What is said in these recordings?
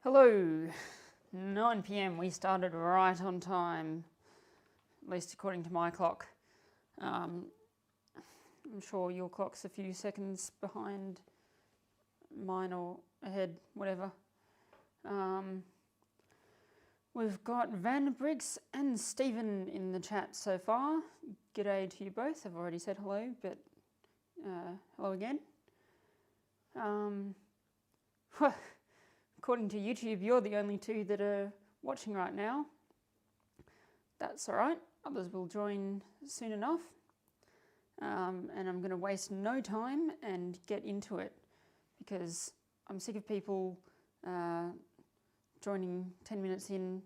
Hello, 9 p.m. We started right on time, at least according to my clock. I'm sure your clock's a few seconds behind mine or ahead, whatever. We've got Van Briggs and Stephen in the chat so far. G'day to you both. I've already said hello, but hello again. According to YouTube, you're the only two that are watching right now. That's all right. Others will join soon enough. And I'm going to waste no time and get into it because I'm sick of people joining 10 minutes in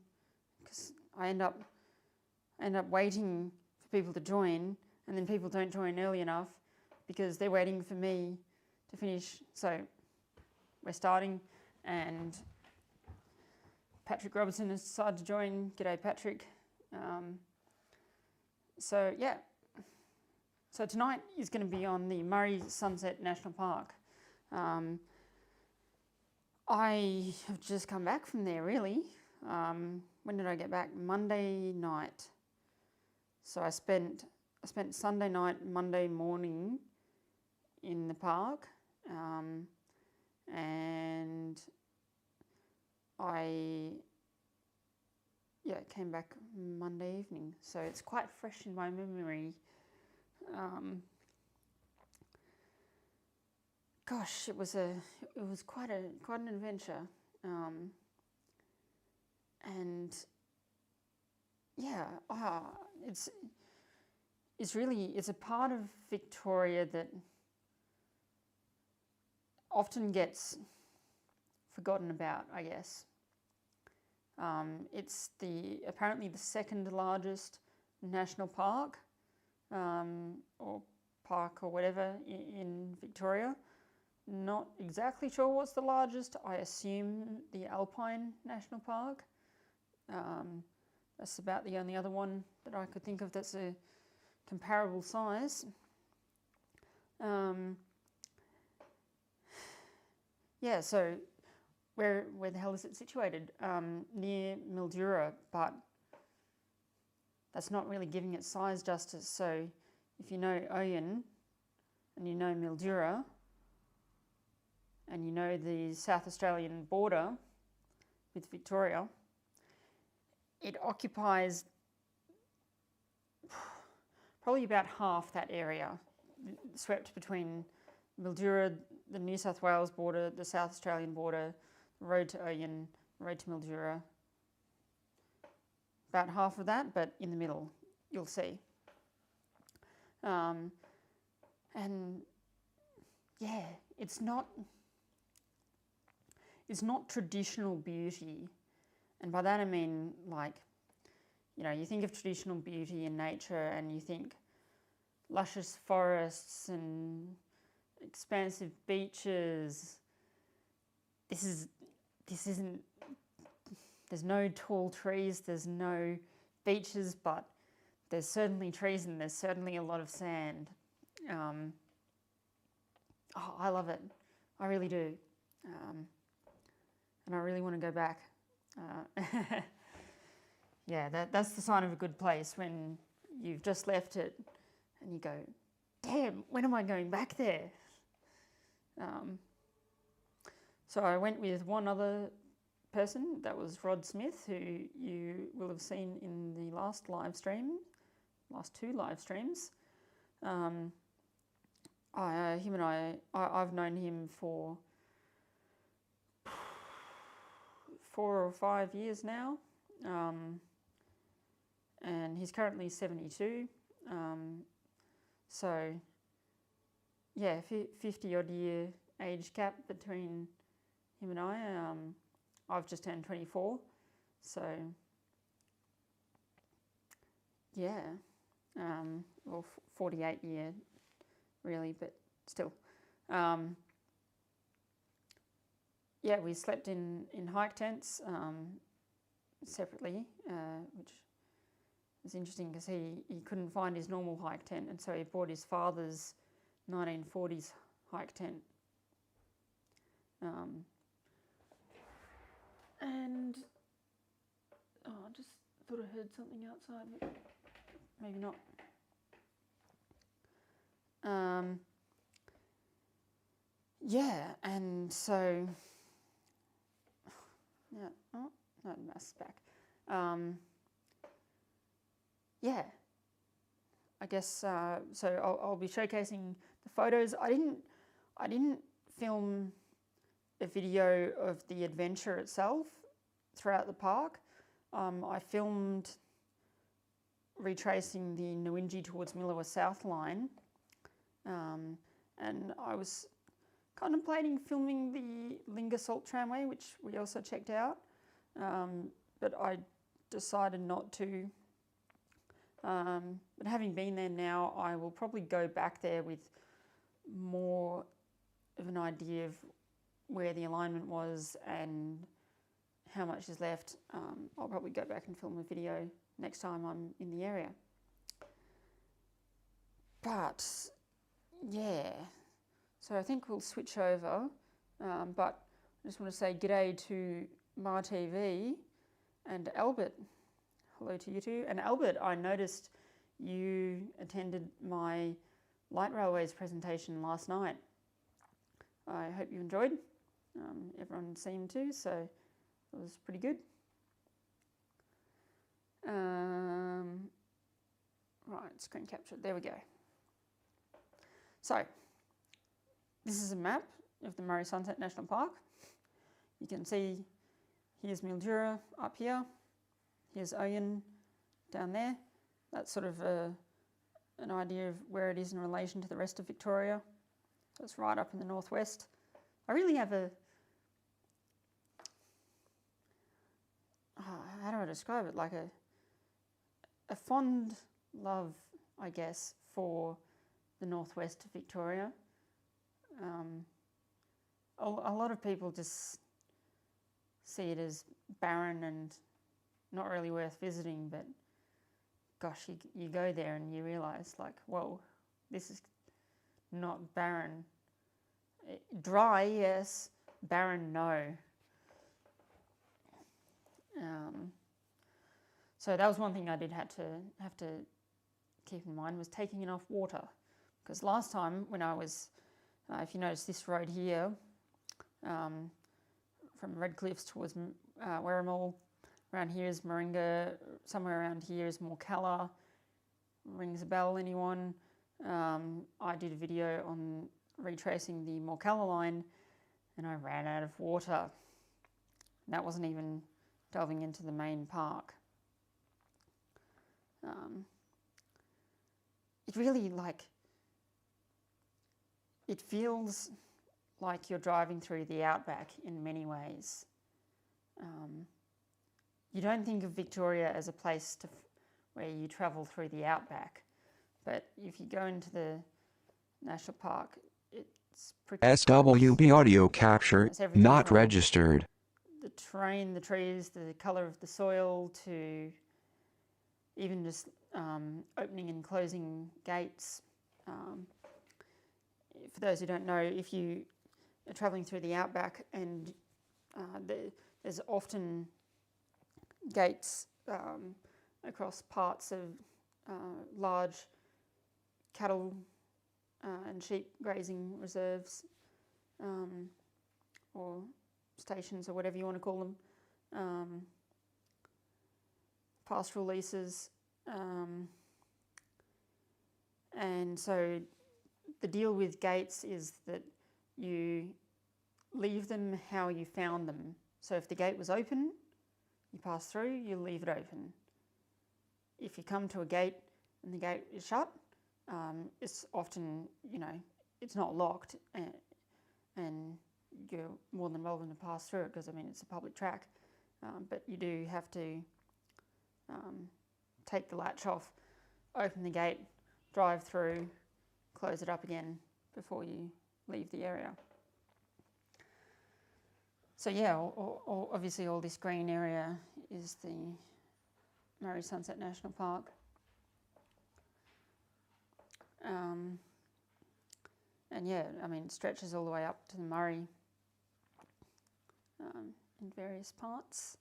because I end up waiting for people to join, and then people don't join early enough because they're waiting for me to finish. So we're starting, and Patrick Robertson has decided to join. G'day, Patrick. So yeah. So tonight is going to be on the Murray Sunset National Park. I have just come back from there, really. When did I get back? Monday night. So I spent Sunday night, Monday morning in the park, and I came back Monday evening, so it's quite fresh in my memory. Gosh, it was quite an adventure, and yeah, it's a part of Victoria that often gets forgotten about, I guess. It's apparently the second largest national park, or park or whatever in Victoria. Not exactly sure what's the largest. I assume the Alpine National Park. That's about the only other one that I could think of that's a comparable size. So where the hell is it situated? Near Mildura, but that's not really giving it size justice. So if you know Oyen and you know Mildura and you know the South Australian border with Victoria, it occupies probably about half that area, swept between Mildura, the New South Wales border, the South Australian border, the road to Oyen, the road to Mildura. About half of that, but in the middle, you'll see. And yeah, it's not traditional beauty. And by that I mean, like, you think of traditional beauty in nature and you think luscious forests and expansive beaches. This isn't, there's no tall trees, there's no beaches, but there's certainly trees and there's certainly a lot of sand. I love it. I really do. And I really want to go back. That's the sign of a good place, when you've just left it and you go, damn, when am I going back there? So I went with one other person, that was Rod Smith, who you will have seen in the last two live streams. I've known him for 4 or 5 years now, and he's currently 72. 50 odd year age gap between him and I. I've just turned 24, so 48 year really, but still. We slept in hike tents separately, which is interesting because he couldn't find his normal hike tent, and so he bought his father's 1940s hike tent. I just thought I heard something outside, but maybe not. And so, no, the mask's back. I guess, so I'll be showcasing the photos. I didn't film a video of the adventure itself throughout the park. I filmed retracing the Newinji towards Millawa South line, and I was contemplating filming the Linga Salt Tramway, which we also checked out, but I decided not to. But having been there now, I will probably go back there with more of an idea of where the alignment was and how much is left. I'll probably go back and film a video next time I'm in the area. But so I think we'll switch over, but I just want to say g'day to MarTV and Albert. Hello to you two. And Albert, I noticed you attended my Light Railways presentation last night. I hope you enjoyed. Everyone seemed to, so It was pretty good. Right, screen capture, there we go. So, this is a map of the Murray Sunset National Park. You can see here's Mildura up here, here's Oyen down there. That's sort of an idea of where it is in relation to the rest of Victoria. So it's right up in the northwest. I really have how do I describe it? Like a fond love, I guess, for the northwest of Victoria. A lot of people just see it as barren and not really worth visiting, but gosh, you go there and you realise, like, whoa, this is not barren. Dry, yes. Barren, no. So that was one thing I did have to keep in mind, was taking enough water. Because last time when I was, if you notice this road here, from Red Cliffs towards Werrimell, around here is Moringa, somewhere around here is Morcalla. Rings a bell, anyone? I did a video on retracing the Morcalla line and I ran out of water. That wasn't even delving into the main park. It really, it feels like you're driving through the outback in many ways. You don't think of Victoria as a place where you travel through the outback, but if you go into the national park, it's pretty SWB audio capture not registered. The terrain, the trees, the colour of the soil, to even just opening and closing gates. For those who don't know, if you are travelling through the outback and there's often gates across parts of large cattle and sheep grazing reserves or stations or whatever you want to call them, pastoral leases, and so the deal with gates is that you leave them how you found them. So if the gate was open, you pass through, you leave it open. If you come to a gate and the gate is shut, it's often, it's not locked, and you're more than welcome to pass through it, because, it's a public track, but you do have to take the latch off, open the gate, drive through, close it up again before you leave the area. So yeah, obviously all this green area is the Murray Sunset National Park. And yeah, it stretches all the way up to the Murray in various parts.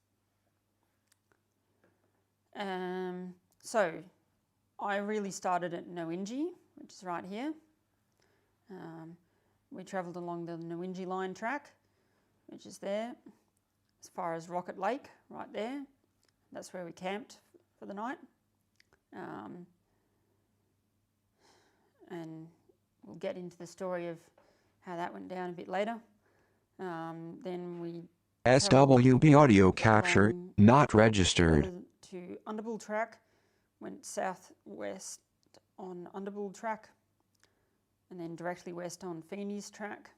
So I really started at Nowinji, which is right here. We travelled along the Nowinji line track, which is there, as far as Rocket Lake, right there. That's where we camped for the night. And we'll get into the story of how that went down a bit later. Then we SWB audio capture not registered. To Underbull track, went southwest on Underbull track, and then directly west on Feeney's track,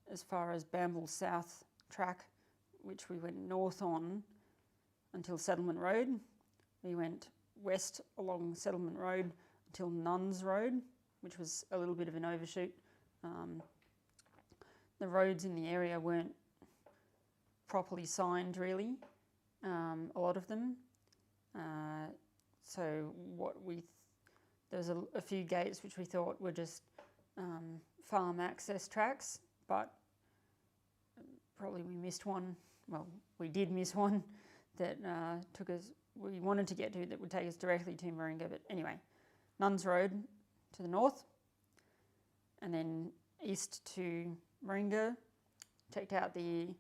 as far as Bamble South track, which we went north on until Settlement Road. We went west along Settlement Road until Nuns Road, which was a little bit of an overshoot. The roads in the area weren't properly signed, really, a lot of them. So there's a few gates which we thought were just farm access tracks, but probably we missed one. Well, we did miss one that we wanted to get to, that would take us directly to Moringa, but anyway. Nuns Road to the north, and then east to Moringa. Checked out the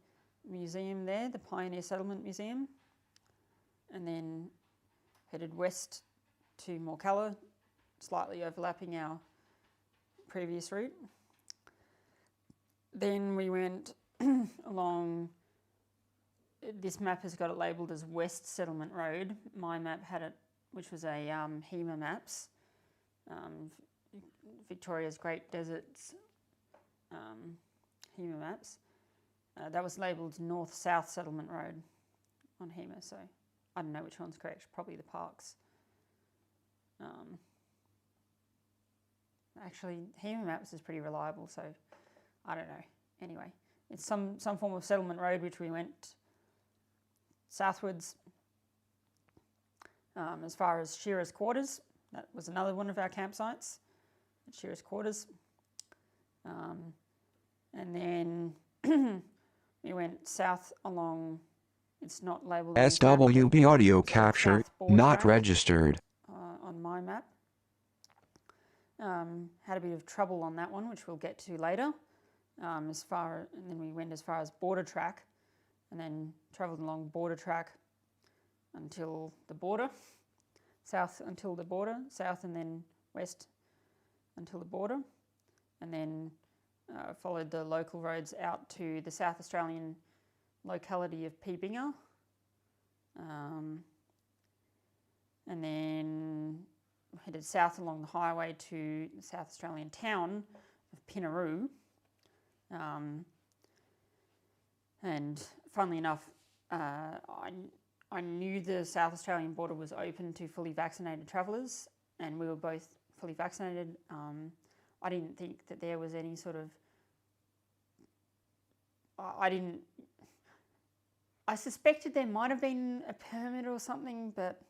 museum there, the Pioneer Settlement Museum, and then headed west to Morcalla, slightly overlapping our previous route. Then we went along, this map has got it labelled as West Settlement Road. My map had it, which was a HEMA Maps, Victoria's Great Deserts HEMA Maps. That was labelled North-South Settlement Road on HEMA, so I don't know which one's correct, probably the parks. Actually, HEMA Maps is pretty reliable, so I don't know. Anyway, it's some form of settlement road which we went southwards as far as Shearer's Quarters. That was another one of our campsites at Shearer's Quarters. And then we went south along, it's not labelled SWB audio capture, not registered. On my map. Had a bit of trouble on that one, which we'll get to later. And then we went as far as Border Track, and then travelled along Border Track until the border, south until the border, south and then west until the border, and then followed the local roads out to the South Australian locality of Peebinger, and then headed south along the highway to the South Australian town of Pinaroo. And funnily enough, I knew the South Australian border was open to fully vaccinated travellers, and we were both fully vaccinated. I didn't think that there was any sort of... I suspected there might have been a permit or something, but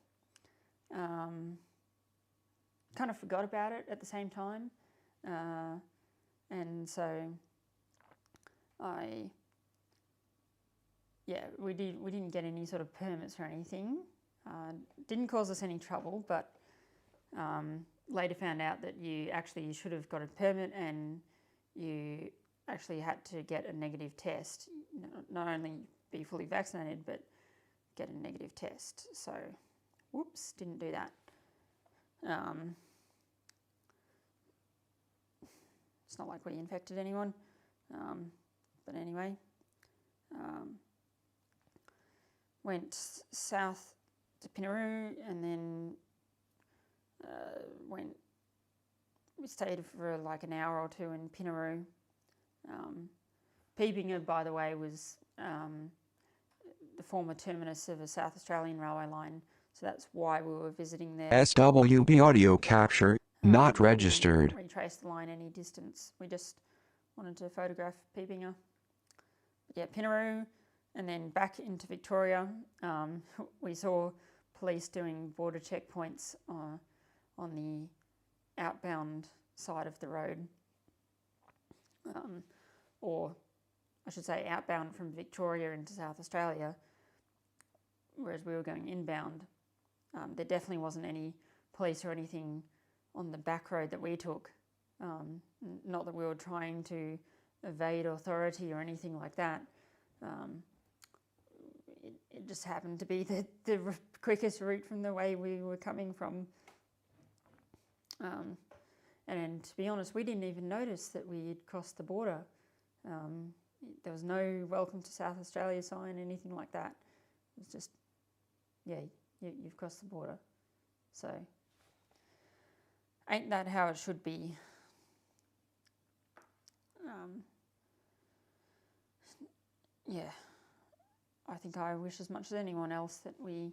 kind of forgot about it at the same time. And so we didn't get any sort of permits or anything. Didn't cause us any trouble, but later found out that you should have got a permit, and you actually had to get a negative test. Not only be fully vaccinated, but get a negative test. So, whoops, didn't do that. It's not like we infected anyone. But anyway, went south to Pinaroo, and then we stayed for like an hour or two in Pinaroo. Peebinger, by the way, was the former terminus of a South Australian railway line, so that's why we were visiting there. SWB audio capture, not registered. Retrace the line any distance. We just wanted to photograph Peebinger. Yeah, Pinaroo, and then back into Victoria. We saw police doing border checkpoints on the outbound side of the road, or I should say outbound from Victoria into South Australia, whereas we were going inbound. There definitely wasn't any police or anything on the back road that we took. Not that we were trying to evade authority or anything like that. It just happened to be the quickest route from the way we were coming from. And to be honest, we didn't even notice that we had crossed the border. There was no welcome to South Australia sign, anything like that. It was just, yeah, you've crossed the border. So, ain't that how it should be? Yeah, I think I wish as much as anyone else that we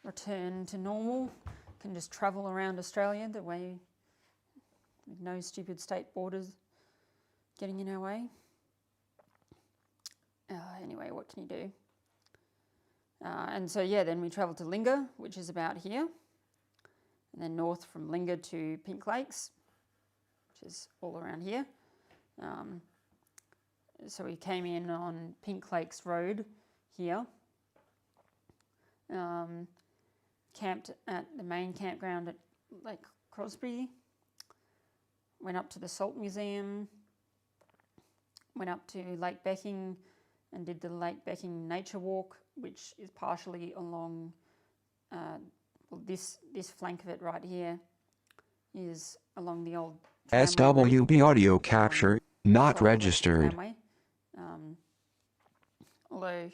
return to normal, can just travel around Australia the way, with no stupid state borders getting in our way. Anyway, what can you do? And so, yeah, then we travelled to Linga, which is about here, and then north from Linga to Pink Lakes, which is all around here. So we came in on Pink Lakes Road here, camped at the main campground at Lake Crosby, went up to the Salt Museum, went up to Lake Becking, and did the Lake Becking Nature Walk, which is partially along, well, this flank of it right here is along the old SWB audio capture, not registered. tramway. Although,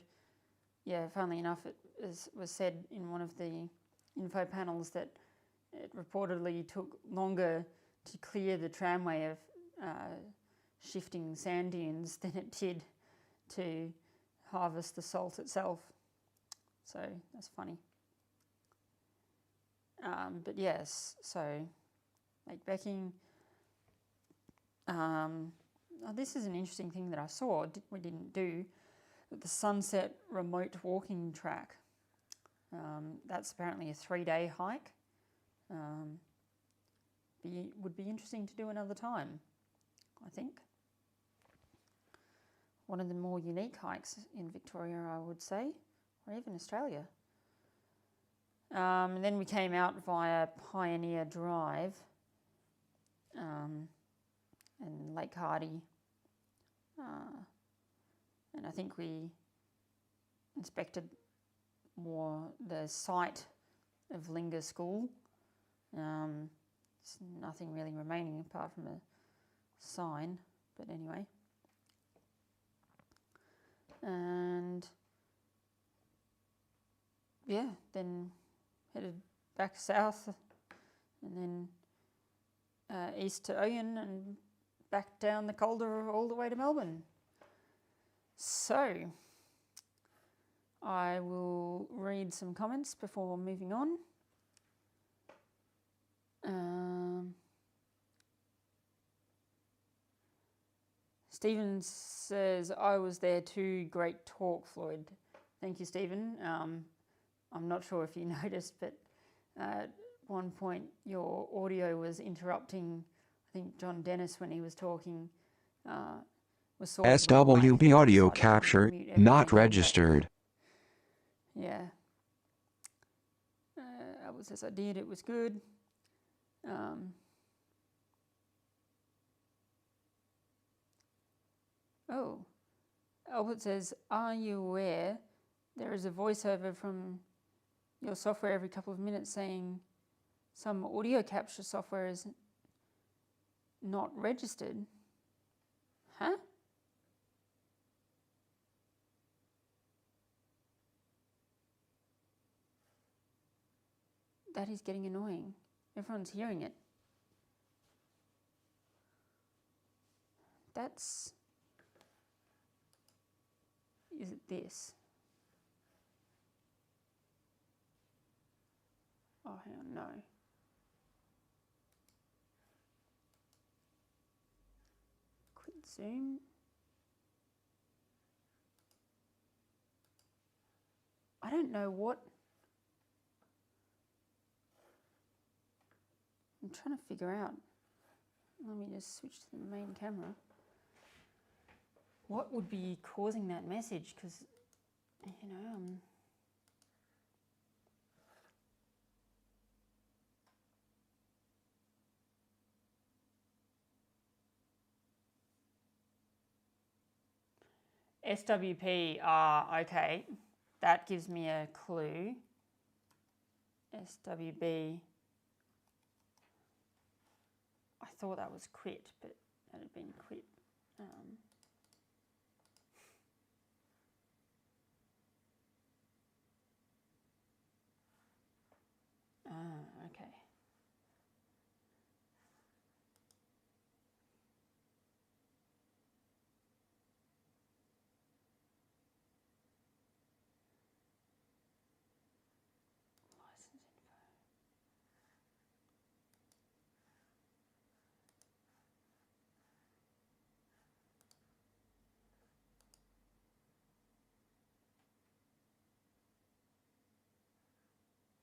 yeah, funnily enough, it was said in one of the info panels that it reportedly took longer to clear the tramway of shifting sand dunes than it did to harvest the salt itself. So that's funny. But yes, so Lake Becking. This is an interesting thing that I saw, we didn't do, the Sunset Remote Walking Track. That's apparently a 3-day hike. Would be interesting to do another time, I think. One of the more unique hikes in Victoria, I would say, or even Australia. And then we came out via Pioneer Drive and Lake Hardy. And I think we inspected more the site of Linga School. There's nothing really remaining apart from a sign, but anyway. And yeah, then headed back south and then east to Oyen and back down the Calder all the way to Melbourne. So I will read some comments before moving on. Stephen says, I was there too. Great talk, Floyd. Thank you, Stephen. I'm not sure if you noticed, but at one point your audio was interrupting, I think, John Dennis when he was talking. Was sort of SWB audio capture, not registered. Yeah. Albert says, I did, it was good. Albert says, are you aware there is a voiceover from your software every couple of minutes saying some audio capture software is not registered? Huh? That is getting annoying. Everyone's hearing it. Is it this? Oh, hang on, no. Quit Zoom. I don't know what. I'm trying to figure out. Let me just switch to the main camera. What would be causing that message? Because, you know, SWP, okay. That gives me a clue. SWB. I thought that was quit, but that had been quit. Okay. License info.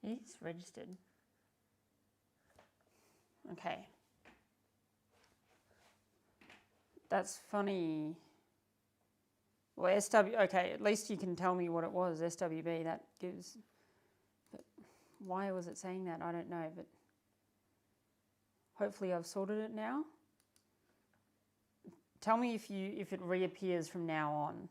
It's registered. Okay. That's funny. Well, okay, at least you can tell me what it was, SWB, that gives, but why was it saying that? I don't know, but hopefully I've sorted it now. Tell me if it reappears from now on.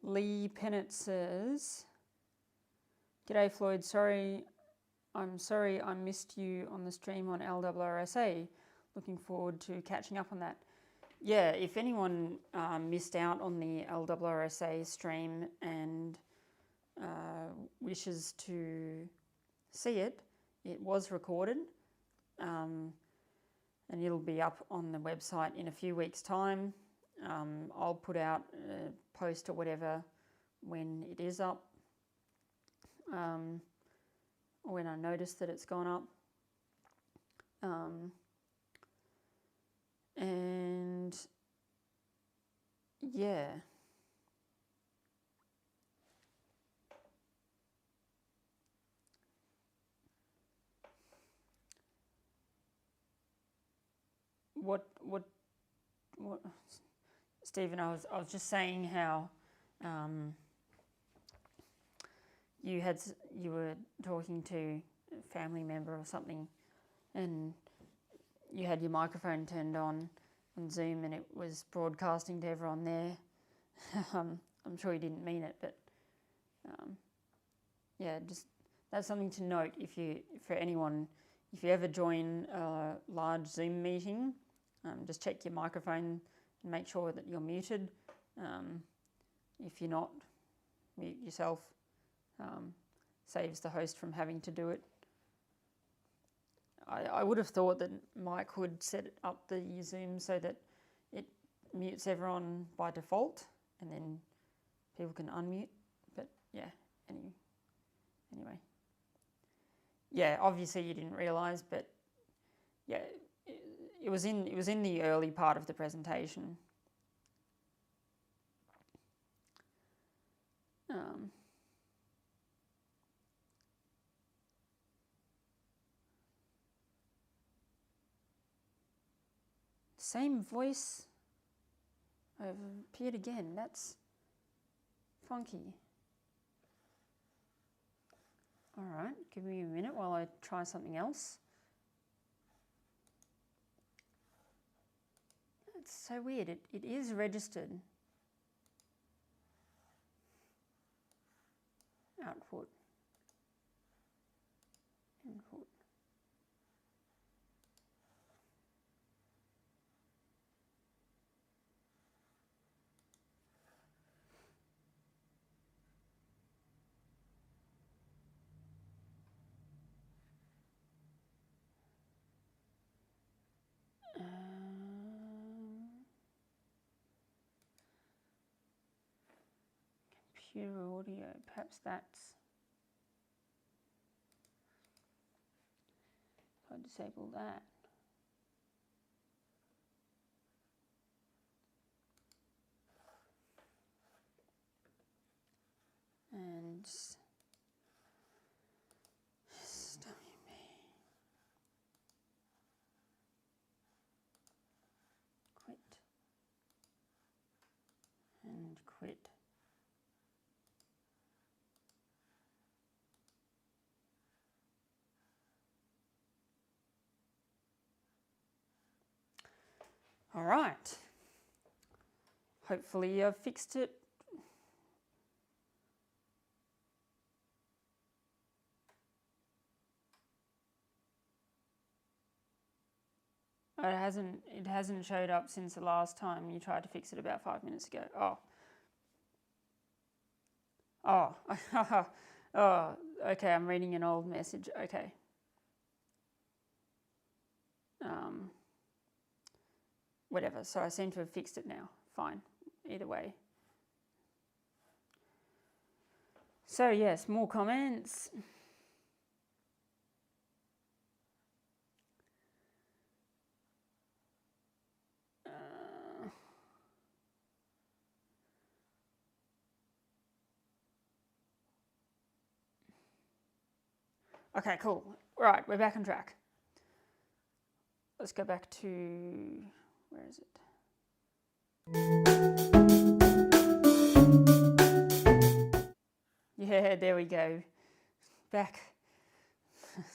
Lee Pennant says, "G'day Floyd, I'm sorry I missed you on the stream on LRRSA. Looking forward to catching up on that." Yeah, if anyone missed out on the LRRSA stream and wishes to see it, it was recorded and it'll be up on the website in a few weeks' time. I'll put out a post or whatever when it is up, or when I notice that it's gone up. And yeah. What, Stephen, I was just saying how you were talking to a family member or something, and you had your microphone turned on Zoom and it was broadcasting to everyone there. I'm sure you didn't mean it, but yeah, just that's something to note if you ever join a large Zoom meeting, just check your microphone and make sure that you're muted. If you're not, mute yourself. Saves the host from having to do it. I would have thought that Mike would set up the Zoom so that it mutes everyone by default and then people can unmute. But yeah, anyway. Yeah, obviously you didn't realise, but yeah, it was in the early part of the presentation. Same voice appeared again. That's funky. All right, give me a minute while I try something else. It's so weird. It is registered. Output. Input. Computer audio, perhaps that's. If I disable that. And SWB. Quit. And quit. All right. Hopefully I've fixed it. It hasn't showed up since the last time you tried to fix it about 5 minutes ago. Oh, oh, okay, I'm reading an old message. Okay. Whatever, so I seem to have fixed it now. Fine, either way. So yes, more comments. Okay, cool. Right, we're back on track. Let's go back to, where is it? Yeah, there we go. Back.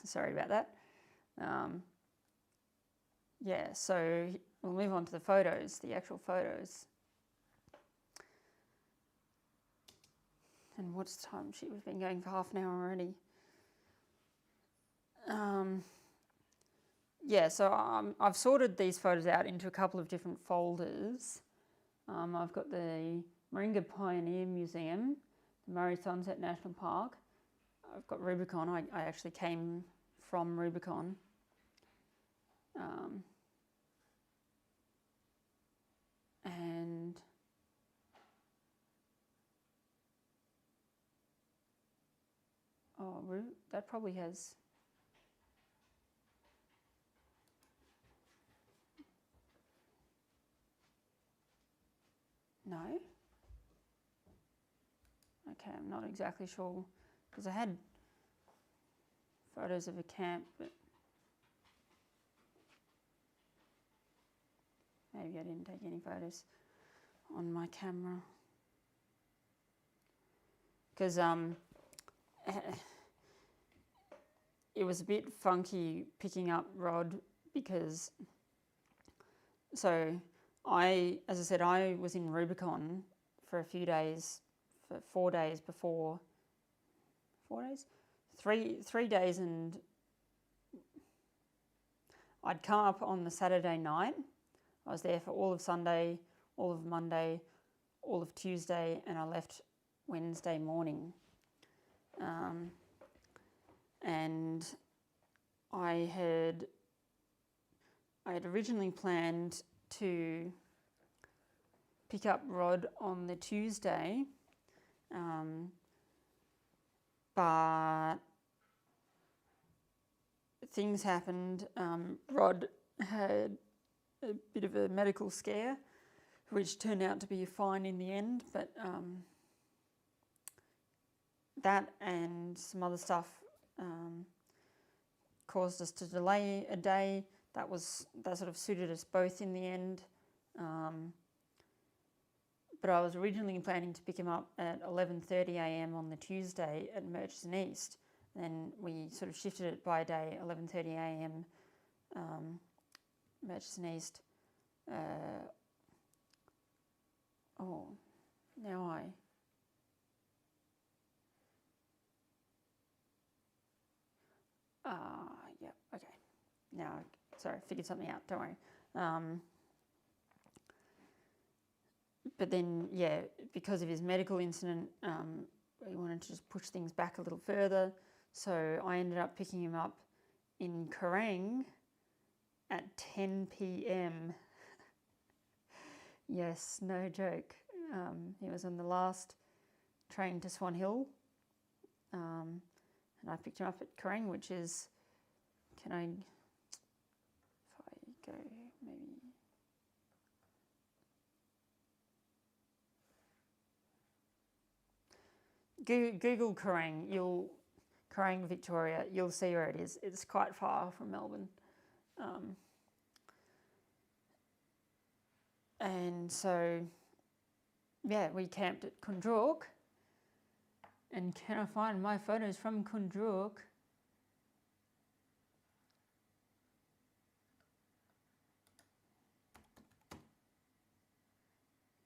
Sorry about that. Yeah, so we'll move on to the photos, the actual photos. And what's the time? We've been going for half an hour already. Yeah, so I've sorted these photos out into a couple of different folders. I've got the Moringa Pioneer Museum, the Murray Sunset National Park. I've got Rubicon. I actually came from Rubicon. And that probably has. No? Okay, I'm not exactly sure, because I had photos of a camp, but maybe I didn't take any photos on my camera. Because it was a bit funky picking up Rod, because, so as I said, I was in Rubicon for a few days, for 4 days before, 4 days? 3 days, and I'd come up on the Saturday night. I was there for all of Sunday, all of Monday, all of Tuesday, and I left Wednesday morning. And I had originally planned to pick up Rod on the Tuesday, but things happened. Rod had a bit of a medical scare, which turned out to be fine in the end, but that and some other stuff caused us to delay a day. That sort of suited us both in the end. But I was originally planning to pick him up at 11:30 a.m. on the Tuesday at Murchison East. Then we sort of shifted it by a day, 11:30 a.m. Murchison East. Yeah, okay. Now, sorry, I figured something out, don't worry. But then, yeah, because of his medical incident, we wanted to just push things back a little further. So I ended up picking him up in Kerrang at 10 p.m. Yes, no joke. He was on the last train to Swan Hill. And I picked him up at Kerrang, which is, if I go maybe... Google Kerrang, Kerrang, Victoria, you'll see where it is. It's quite far from Melbourne. And so, yeah, we camped at Kundrook. And can I find my photos from Kundrook?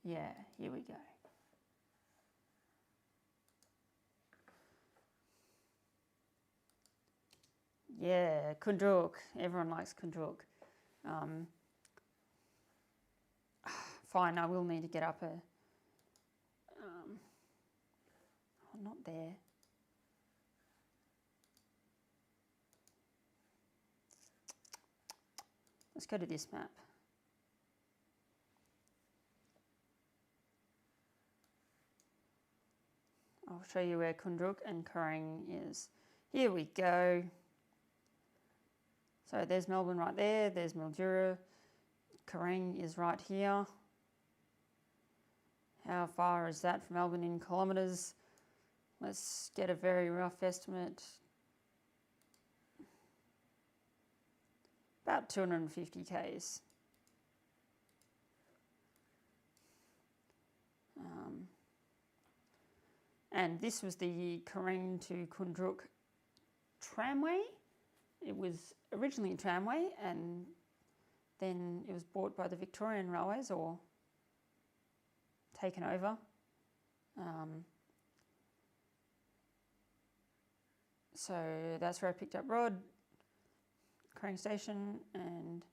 Yeah, here we go. Yeah, Kundrook. Everyone likes Kundrook. Fine, I will need to get up not there. Let's go to this map. I'll show you where Kundrook and Kerrang is. Here we go. So there's Melbourne right there, there's Mildura. Kerrang is right here. How far is that from Melbourne in kilometres? Let's get a very rough estimate. About 250 k's. And this was the Kerrang to Kundrook tramway. It was originally a tramway, and then it was bought by the Victorian Railways, or taken over. So that's where I picked up Rod, Crane Station, and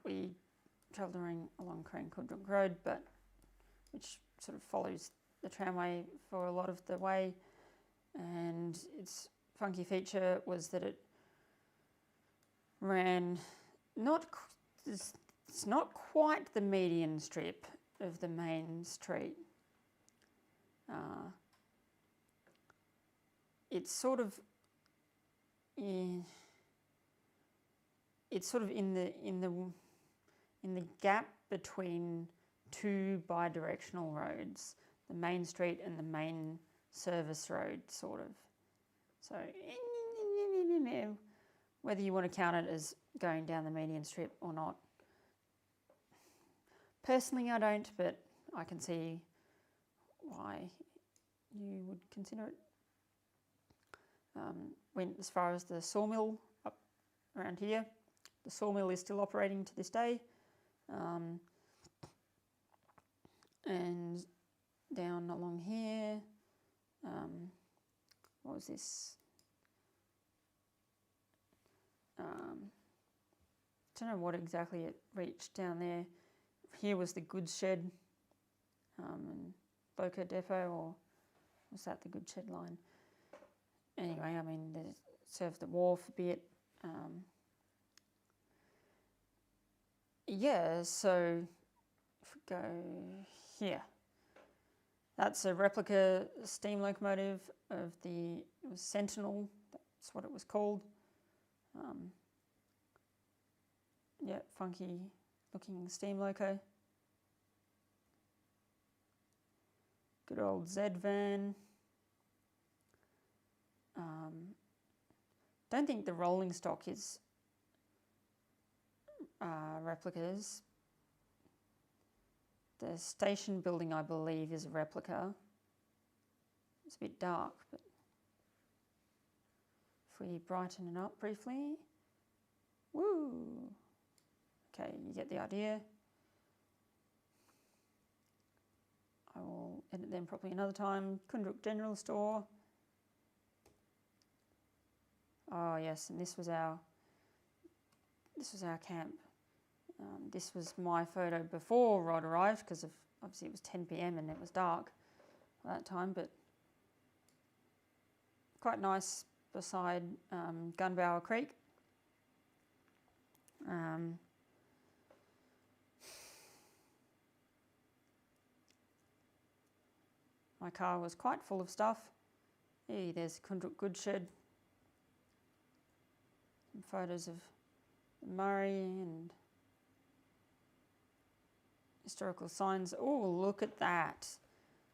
we travelled along Crane Kundruk Road, which sort of follows the tramway for a lot of the way. And its funky feature was that it ran it's not quite the median strip of the main street. It's sort of in the gap between two bi-directional roads, the main street and the main service road, sort of. So whether you want to count it as going down the median strip or not. Personally, I don't, but I can see why you would consider it. Went as far as the sawmill up around here. The sawmill is still operating to this day. And down along here, what was this? Don't know what exactly it reached down there. Here was the goods shed, and Boca Depot, or was that the goods shed line? Anyway, I mean, they served the wharf a bit. Yeah, so if we go here, that's a replica steam locomotive of it was Sentinel, that's what it was called. Yeah, funky looking steam loco. Good old Z van. Don't think the rolling stock is replicas. The station building, I believe, is a replica. It's a bit dark, but if we brighten it up briefly, woo! Okay, you get the idea. I will edit them properly another time. Kundruk General Store. Oh yes, and this was our camp. This was my photo before Rod arrived, because obviously it was 10 p.m. and it was dark at that time, but quite nice beside Gunawara Creek. My car was quite full of stuff. Hey, there's Kundruk Goods Shed. Some photos of the Murray and historical signs. Oh, look at that.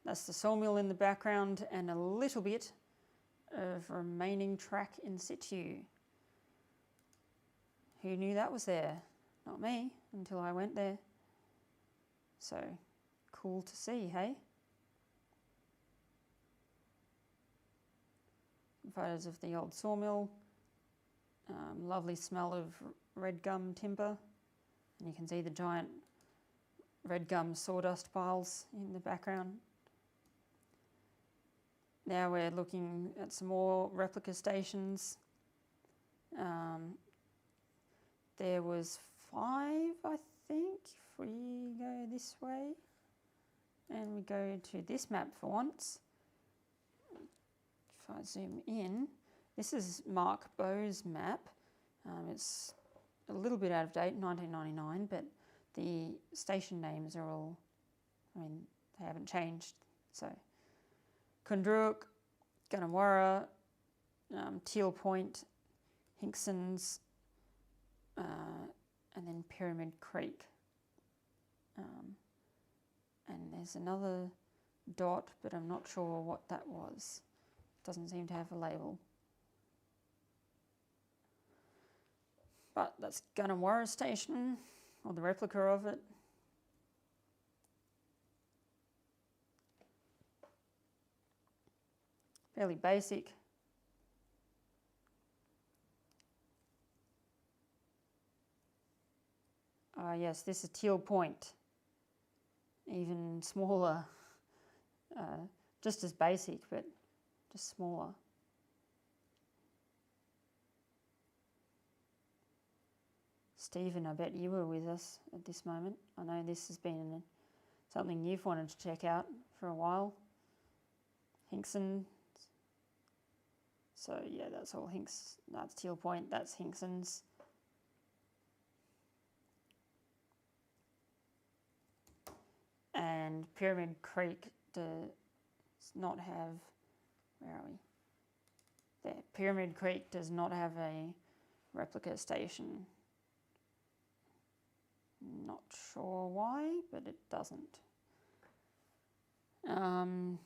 That's the sawmill in the background and a little bit of remaining track in situ. Who knew that was there? Not me, until I went there. So, cool to see, hey? Photos of the old sawmill. Lovely smell of red gum timber. And you can see the giant red gum sawdust piles in the background. Now we're looking at some more replica stations. There was 5, I think, if we go this way. And we go to this map for once. If I zoom in, this is Mark Bow's map. It's a little bit out of date, 1999, but the station names are all, they haven't changed. So, Kundruk, Gunawara, Teal Point, Hinkson's, and then Pyramid Creek. And there's another dot, but I'm not sure what that was. Doesn't seem to have a label. But that's Gunawara Station, or the replica of it. Fairly basic. Yes, this is Teal Point. Even smaller. Just as basic, but just smaller. Stephen, I bet you were with us at this moment. I know this has been something you've wanted to check out for a while. Hinkson. So yeah, that's all Hinks. That's Teal Point. That's Hinkson's. And Pyramid Creek does not have. Where are we? There. Pyramid Creek does not have a replica station. Not sure why, but it doesn't. Now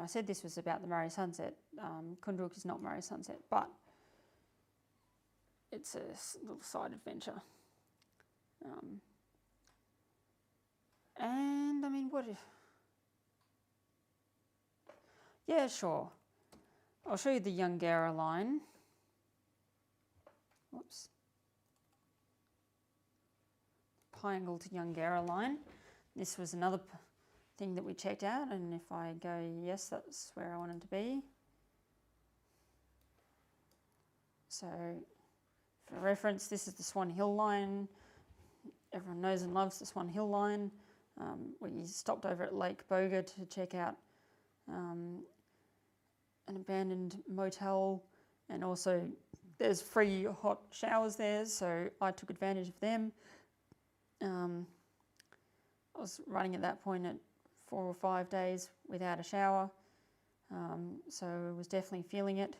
I said this was about the Murray Sunset. Kundruk is not Murray Sunset, but it's a little side adventure. And I mean, what if... Yeah, sure. I'll show you the Gunawara line. Whoops. Pineangle to Gunawara line. This was another thing that we checked out, and if I go yes, that's where I wanted to be. So for reference, this is the Swan Hill line. Everyone knows and loves the Swan Hill line. We stopped over at Lake Boga to check out an abandoned motel, and also there's free hot showers there, so I took advantage of them. I was running at that point at 4 or 5 days without a shower, so I was definitely feeling it.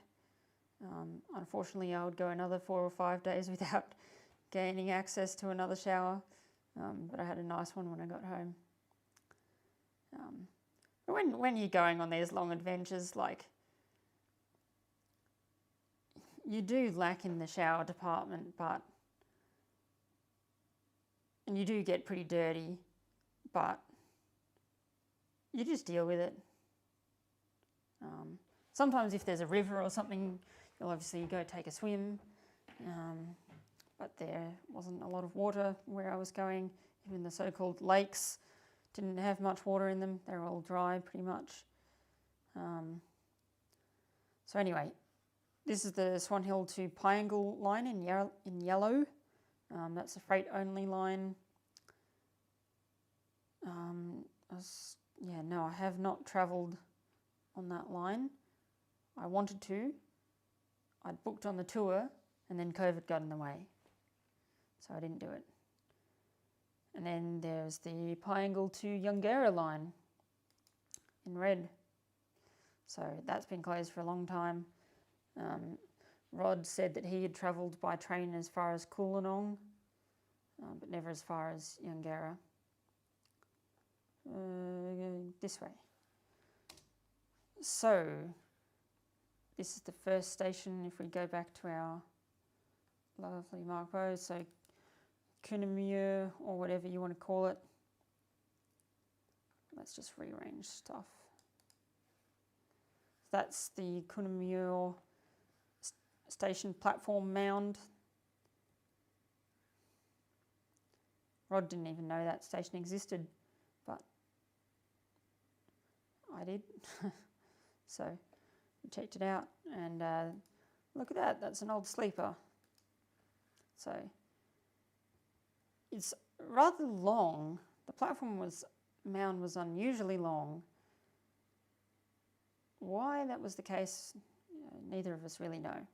Unfortunately, I would go another 4 or 5 days without gaining access to another shower, but I had a nice one when I got home. But when you're going on these long adventures, like, you do lack in the shower department, and you do get pretty dirty, but you just deal with it. Sometimes if there's a river or something, you'll obviously go take a swim, but there wasn't a lot of water where I was going. Even the so-called lakes didn't have much water in them. They were all dry pretty much. So anyway, this is the Swan Hill to Pineangle line in yellow. That's a freight-only line. I have not travelled on that line. I wanted to. I'd booked on the tour, and then COVID got in the way, so I didn't do it. And then there's the Pineangle to Gunawara line in red. So that's been closed for a long time. Rod said that he had travelled by train as far as Coolanong, but never as far as Gunawara. This way. So this is the first station if we go back to our lovely Mark Bowes. So Gunawara, or whatever you want to call it. Let's just rearrange stuff. That's the Gunawara station platform mound. Rod didn't even know that station existed, but I did. So we checked it out, and look at that, that's an old sleeper. So it's rather long. The mound was unusually long. Why that was the case, neither of us really know.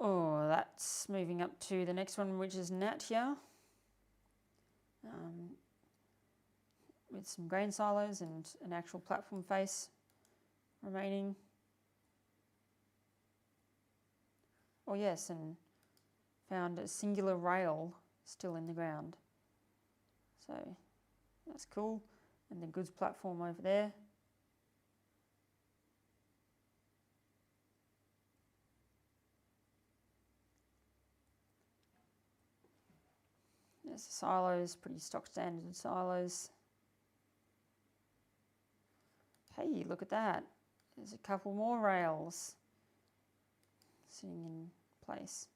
Oh, that's moving up to the next one, which is Natya, with some grain silos and an actual platform face remaining. Oh yes, and found a singular rail still in the ground. So that's cool. And the goods platform over there. There's the silos, pretty stock standard silos. Hey, look at that. There's a couple more rails sitting in place.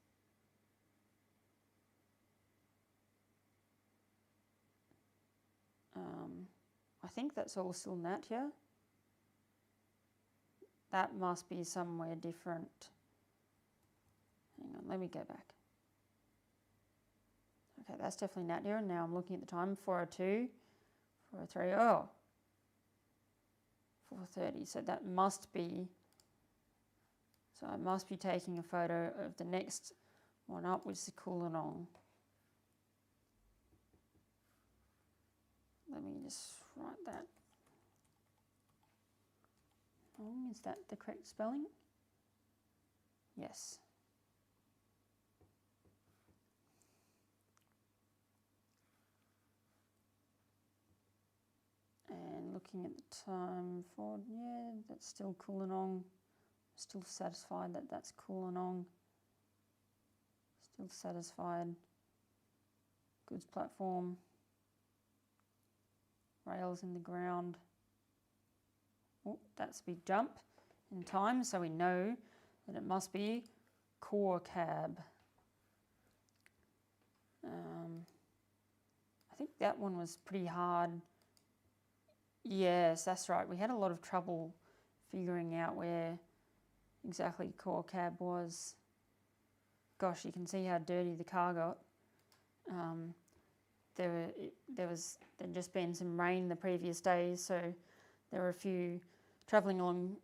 I think that's all still Natya. that must be somewhere different. Hang on, let me go back. Okay, that's definitely Nadia. Now I'm looking at the time, 4:02, 4:03, oh, 4:30. So that must be, so I must be taking a photo of the next one up, which is Coolanong. Let me just write that. Is that the correct spelling? Yes. And looking at the time for, yeah, that's still Coolanong. Still satisfied that that's Coolanong. Still satisfied. Goods platform. Rails in the ground. Oh, that's a big jump in time, so we know that it must be core cab. I think that one was pretty hard. Yes, that's right. We had a lot of trouble figuring out where exactly core cab was. Gosh, you can see how dirty the car got. There'd just been some rain the previous days, so there were a few travelling along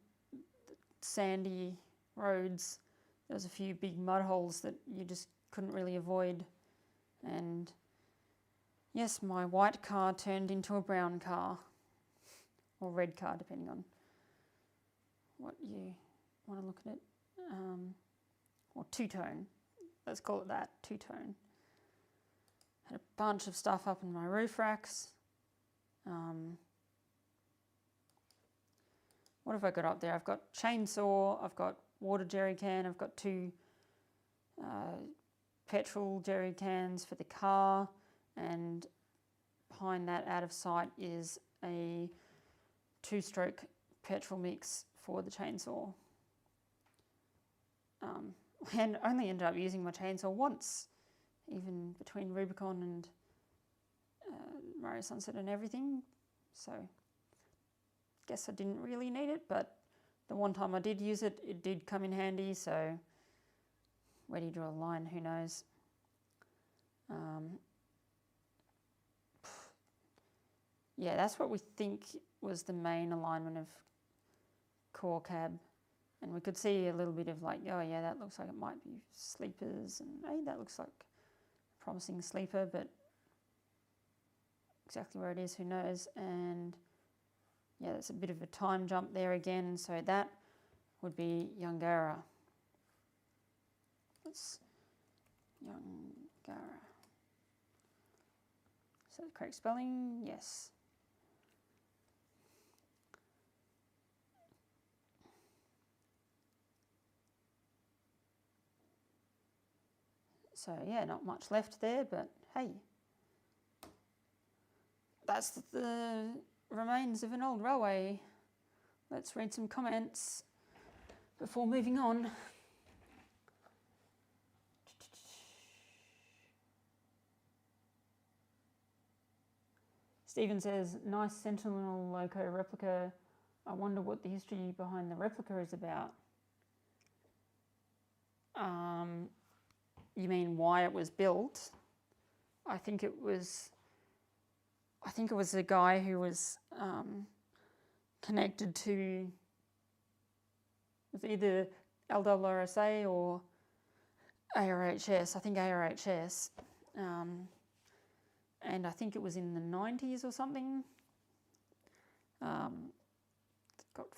sandy roads. There was a few big mud holes that you just couldn't really avoid. And yes, my white car turned into a brown car, or red car, depending on what you want to look at it. Or two-tone, let's call it that, two-tone. Had a bunch of stuff up in my roof racks. What have I got up there? I've got chainsaw, I've got water jerry can, I've got 2 petrol jerry cans for the car, and behind that, out of sight, is a 2-stroke petrol mix for the chainsaw. And only ended up using my chainsaw once, even between Rubicon and Mario Sunset and everything. So guess I didn't really need it, but the one time I did use it, it did come in handy. So where do you draw a line? Who knows? Yeah, that's what we think was the main alignment of core cab. And we could see a little bit of like, oh yeah, that looks like it might be sleepers, and hey, that looks like a promising sleeper, but exactly where it is, who knows? And yeah, there's a bit of a time jump there again, so that would be Gunawara. That's Gunawara. Is that the correct spelling? Yes. So yeah, not much left there, but hey, that's the remains of an old railway. Let's read some comments before moving on. Stephen says, nice Sentinel Loco replica. I wonder what the history behind the replica is about. You mean why it was built? I think it was a guy who was connected to either LRSA or ARHS. I think ARHS. And I think it was in the 90s or something. Got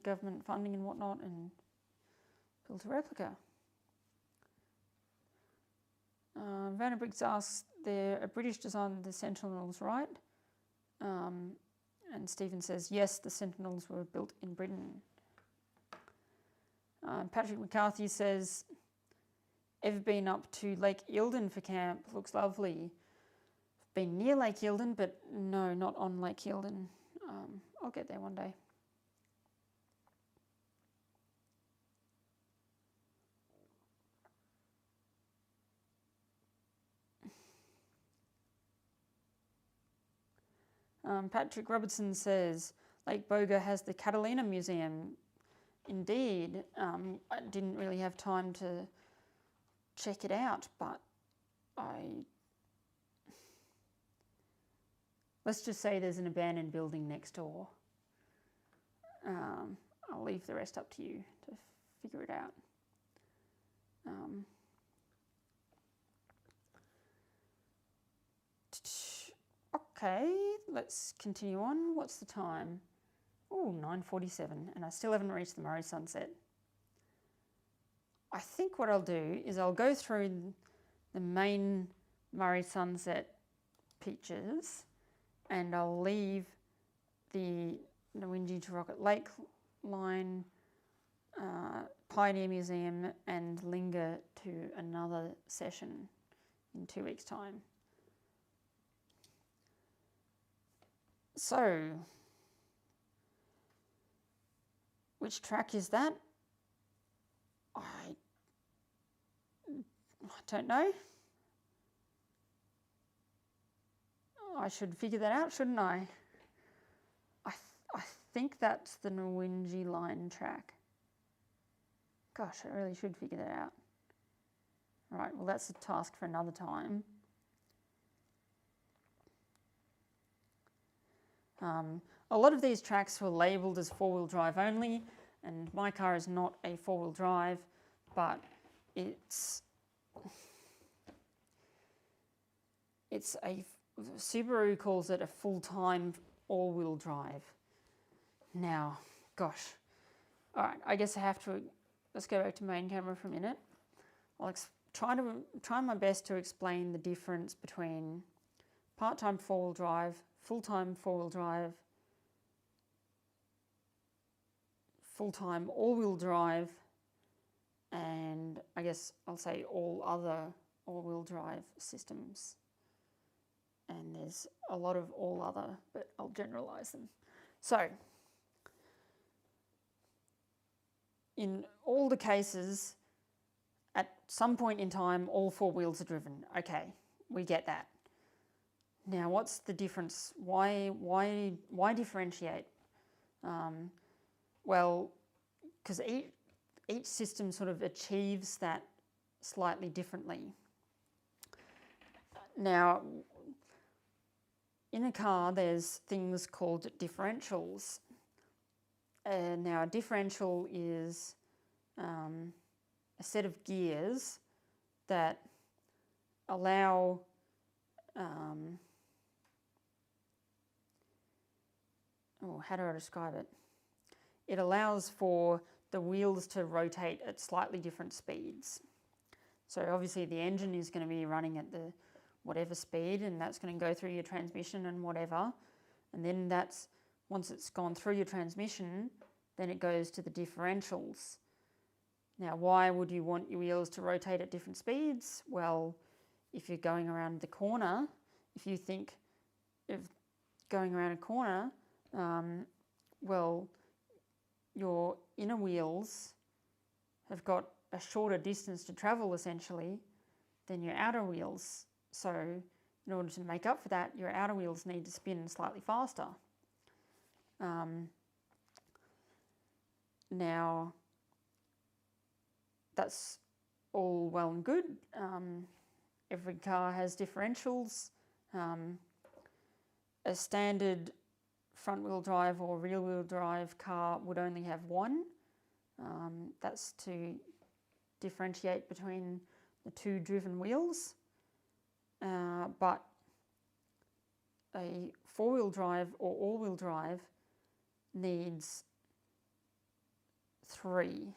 government funding and whatnot, and built a replica. Vanna Briggs asks, they're a British design, the Sentinels, right? And Stephen says, yes, the Sentinels were built in Britain. Patrick McCarthy says, ever been up to Lake Eildon for camp? Looks lovely. Been near Lake Eildon, but no, not on Lake Eildon. I'll get there one day. Patrick Robertson says, Lake Boga has the Catalina Museum. indeed. I didn't really have time to check it out, but let's just say there's an abandoned building next door. I'll leave the rest up to you to figure it out. Okay, let's continue on. What's the time? Oh, 9:47, and I still haven't reached the Murray sunset. I think what I'll do is I'll go through the main Murray sunset pictures, and I'll leave the Nawinji to Rocket Lake line, Pioneer Museum, and linger to another session in 2 weeks' time. So, which track is that? I don't know. I should figure that out, shouldn't I? I think that's the Nawinji line track. Gosh, I really should figure that out. Right, well, that's a task for another time. A lot of these tracks were labelled as four-wheel drive only, and my car is not a four-wheel drive, but Subaru calls it a full-time all-wheel drive. Now, gosh. All right, I guess I have to, let's go back to main camera for a minute. I'll try my best to explain the difference between part-time four-wheel drive, full-time four-wheel drive, full-time all-wheel drive, and I guess I'll say all other all-wheel drive systems. And there's a lot of all other, but I'll generalize them. So, in all the cases, at some point in time, all four wheels are driven. Okay, we get that. Now, what's the difference? Why differentiate? Well, because each system sort of achieves that slightly differently. Now, in a car, there's things called differentials. Now, a differential is a set of gears that allow how do I describe it? It allows for the wheels to rotate at slightly different speeds. So obviously the engine is going to be running at the whatever speed, and that's going to go through your transmission and whatever. And then once it's gone through your transmission, then it goes to the differentials. Now, why would you want your wheels to rotate at different speeds? Well, if you're going around the corner, if you think of going around a corner, well, your inner wheels have got a shorter distance to travel, essentially, than your outer wheels. So in order to make up for that, your outer wheels need to spin slightly faster. Now, that's all well and good. Every car has differentials. A standard front-wheel drive or rear-wheel drive car would only have one. That's to differentiate between the two driven wheels. But a four-wheel drive or all-wheel drive needs three.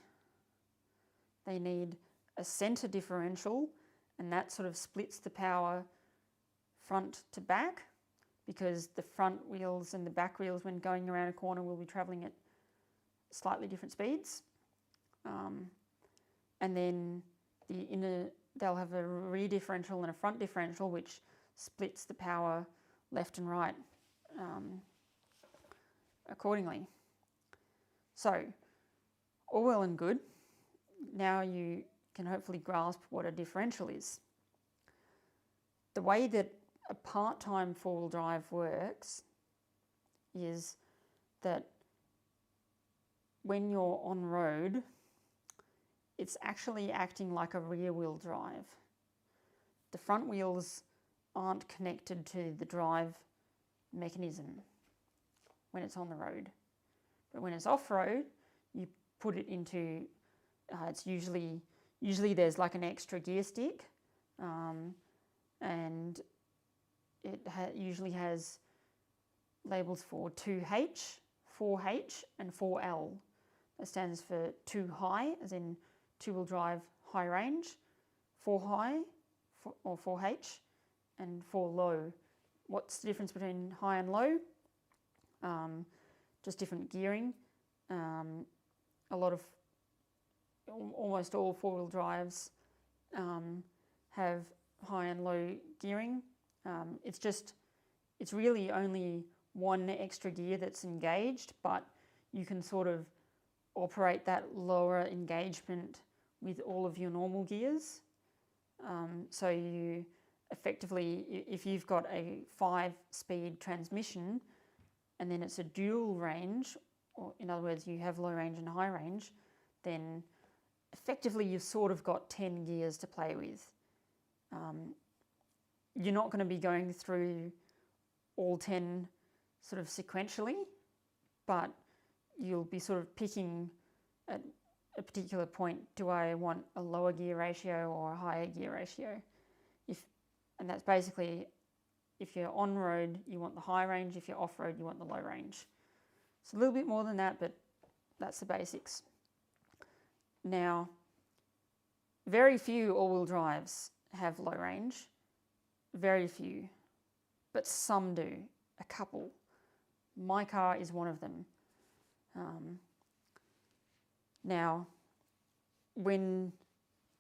They need a centre differential, and that sort of splits the power front to back, because the front wheels and the back wheels, when going around a corner, will be travelling at slightly different speeds. And then they'll have a rear differential and a front differential, which splits the power left and right accordingly. So, all well and good. Now you can hopefully grasp what a differential is. The way that a part-time four-wheel drive works is that when you're on road, it's actually acting like a rear wheel drive. The front wheels aren't connected to the drive mechanism when it's on the road. But when it's off-road, you put it into, it's usually there's like an extra gear stick, and it usually has labels for 2H, 4H and 4L. That stands for 2 high, as in two-wheel drive high range, 4 high or 4H, and 4 low. What's the difference between high and low? Just different gearing. Almost all four-wheel drives have high and low gearing. It's really only one extra gear that's engaged, but you can sort of operate that lower engagement with all of your normal gears. So you effectively, if you've got a 5-speed transmission and then it's a dual range, or in other words, you have low range and high range, then effectively you've sort of got 10 gears to play with. You're not going to be going through all 10 sort of sequentially, but you'll be sort of picking at a particular point, do I want a lower gear ratio or a higher gear ratio? And that's basically, if you're on road, you want the high range. If you're off road, you want the low range. It's a little bit more than that, but that's the basics. Now, very few all-wheel drives have low range. Very few, but some do, a couple. My car is one of them. Now, when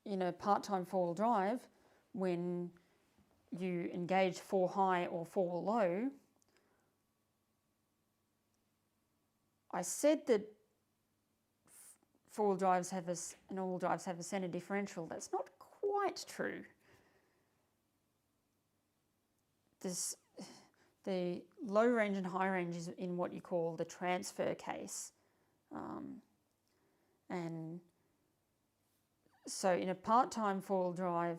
in a part-time four-wheel drive, when you engage 4 high or 4 low, I said that four-wheel drives and all-wheel drives have a centre differential. That's not quite true. The low range and high range is in what you call the transfer case. And so in a part-time four-wheel drive,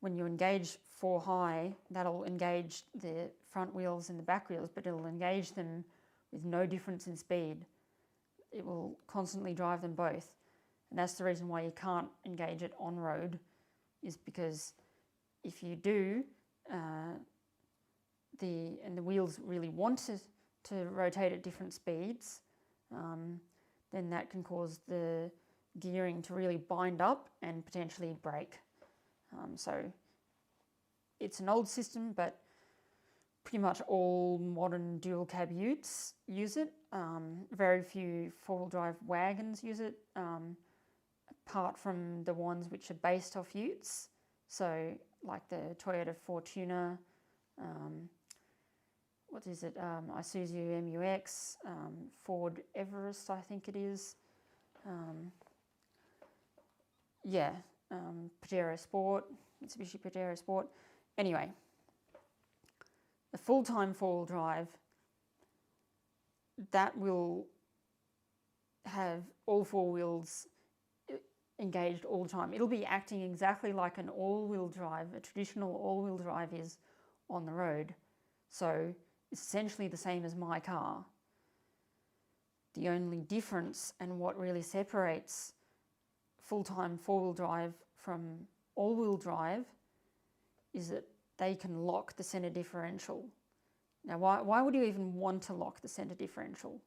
when you engage 4 high, that'll engage the front wheels and the back wheels, but it'll engage them with no difference in speed. It will constantly drive them both. And that's the reason why you can't engage it on road, is because if you do, the wheels really want to rotate at different speeds, then that can cause the gearing to really bind up and potentially break. So it's an old system, but pretty much all modern dual cab utes use it. Very few four-wheel drive wagons use it, apart from the ones which are based off utes. So like the Toyota Fortuner, what is it? Isuzu MUX, Ford Everest, I think it is. Pajero Sport, Mitsubishi Pajero Sport. Anyway, a full-time four-wheel drive, that will have all 4 wheels engaged all the time. It'll be acting exactly like an all-wheel drive, a traditional all-wheel drive is on the road. So it's essentially the same as my car. The only difference, and what really separates full-time four-wheel drive from all-wheel drive, is that they can lock the centre differential. Now, why would you even want to lock the centre differential?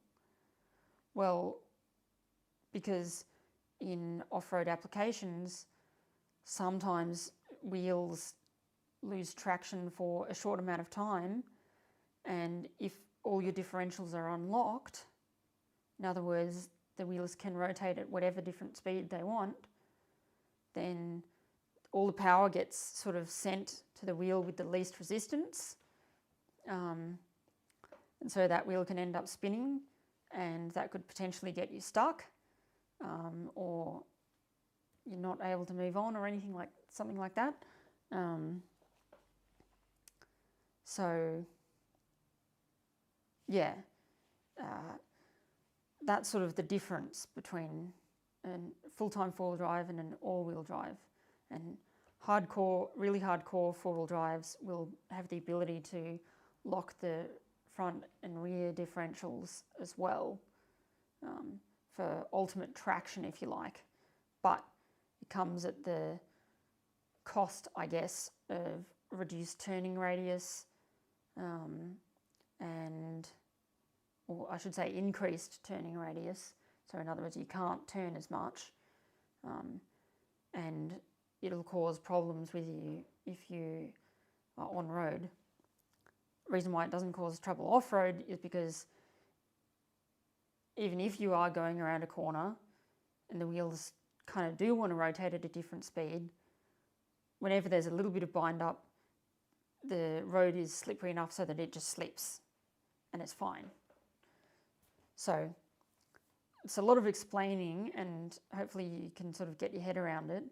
Well, because in off-road applications, sometimes wheels lose traction for a short amount of time, and if all your differentials are unlocked, in other words, the wheels can rotate at whatever different speed they want, then all the power gets sort of sent to the wheel with the least resistance. And so that wheel can end up spinning, and that could potentially get you stuck, or you're not able to move on, or something like that. that's sort of the difference between a full-time four-wheel drive and an all-wheel drive. And really hardcore four-wheel drives will have the ability to lock the front and rear differentials as well, for ultimate traction, if you like. But it comes at the cost, I guess, of reduced turning radius, or I should say increased turning radius. So in other words, you can't turn as much, and it'll cause problems with you if you are on road. The reason why it doesn't cause trouble off-road is because even if you are going around a corner and the wheels kind of do want to rotate at a different speed, whenever there's a little bit of bind up, the road is slippery enough so that it just slips and it's fine. So it's a lot of explaining, and hopefully you can sort of get your head around it.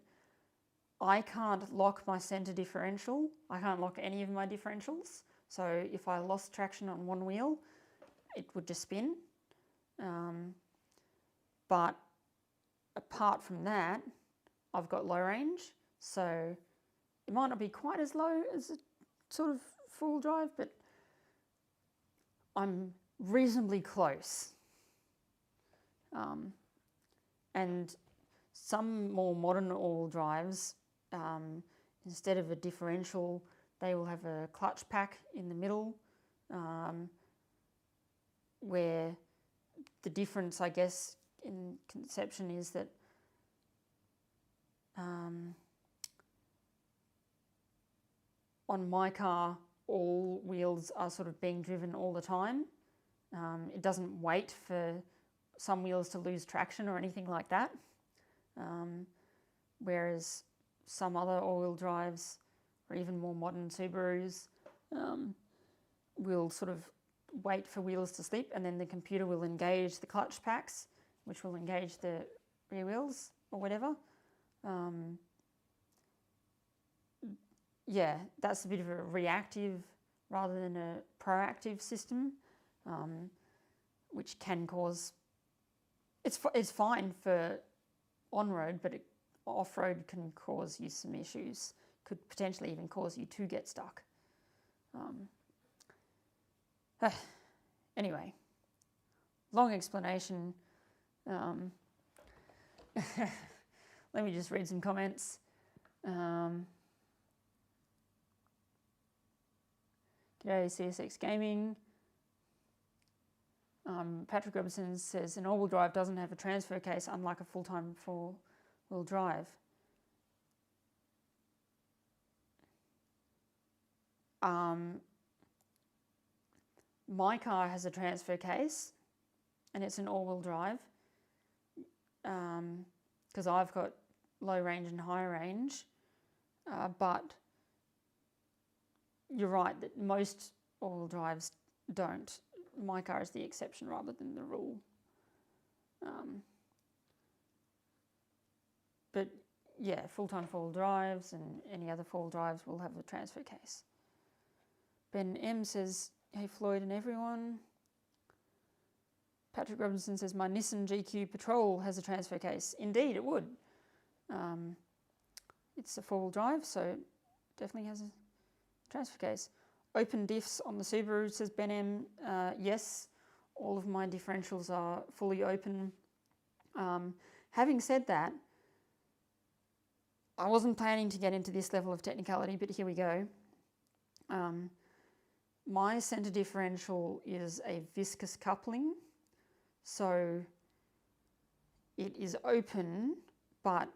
I can't lock my centre differential. I can't lock any of my differentials. So if I lost traction on one wheel, it would just spin. But apart from that, I've got low range. So it might not be quite as low as a sort of full drive, but I'm reasonably close. And some more modern all-wheel drives, instead of a differential, they will have a clutch pack in the middle, where the difference, I guess, in conception is that on my car, all wheels are sort of being driven all the time. It doesn't wait for some wheels to lose traction or anything like that. Whereas some other all-wheel drives, or even more modern Subarus, will sort of wait for wheels to slip, and then the computer will engage the clutch packs, which will engage the rear wheels or whatever. Yeah, that's a bit of a reactive rather than a proactive system, which can cause... It's fine for on-road, but off-road can cause you some issues. Could potentially even cause you to get stuck. Anyway, long explanation. Let me just read some comments. G'day, CSX Gaming. Patrick Robinson says an all-wheel drive doesn't have a transfer case, unlike a full-time four-wheel drive. My car has a transfer case, and it's an all-wheel drive, because I've got low range and high range, but you're right that most all-wheel drives don't. My car is the exception rather than the rule. But yeah, full-time four-wheel drives and any other four-wheel drives will have a transfer case. Ben M says, hey Floyd and everyone. Patrick Robinson says, my Nissan GQ Patrol has a transfer case. Indeed, it would. It's a four-wheel drive, so it definitely has a transfer case. Open diffs on the Subaru, says Ben M. Yes, all of my differentials are fully open. Having said that, I wasn't planning to get into this level of technicality, but here we go. My centre differential is a viscous coupling, so it is open, but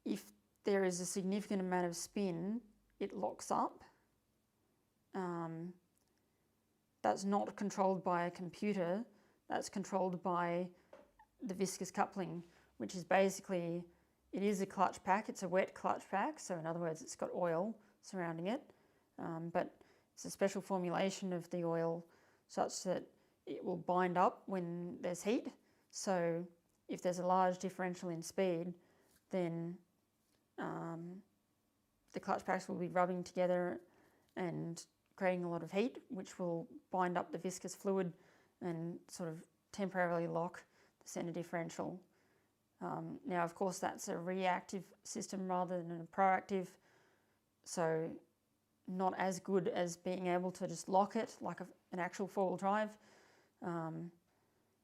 if there is a significant amount of spin, it locks up. That's not controlled by a computer, that's controlled by the viscous coupling, which is basically, it is a clutch pack, it's a wet clutch pack, so in other words it's got oil surrounding it, but it's a special formulation of the oil such that it will bind up when there's heat. So if there's a large differential in speed, then the clutch packs will be rubbing together and creating a lot of heat, which will bind up the viscous fluid and sort of temporarily lock the centre differential. Now, of course, that's a reactive system rather than a proactive, so not as good as being able to just lock it like an actual four-wheel drive.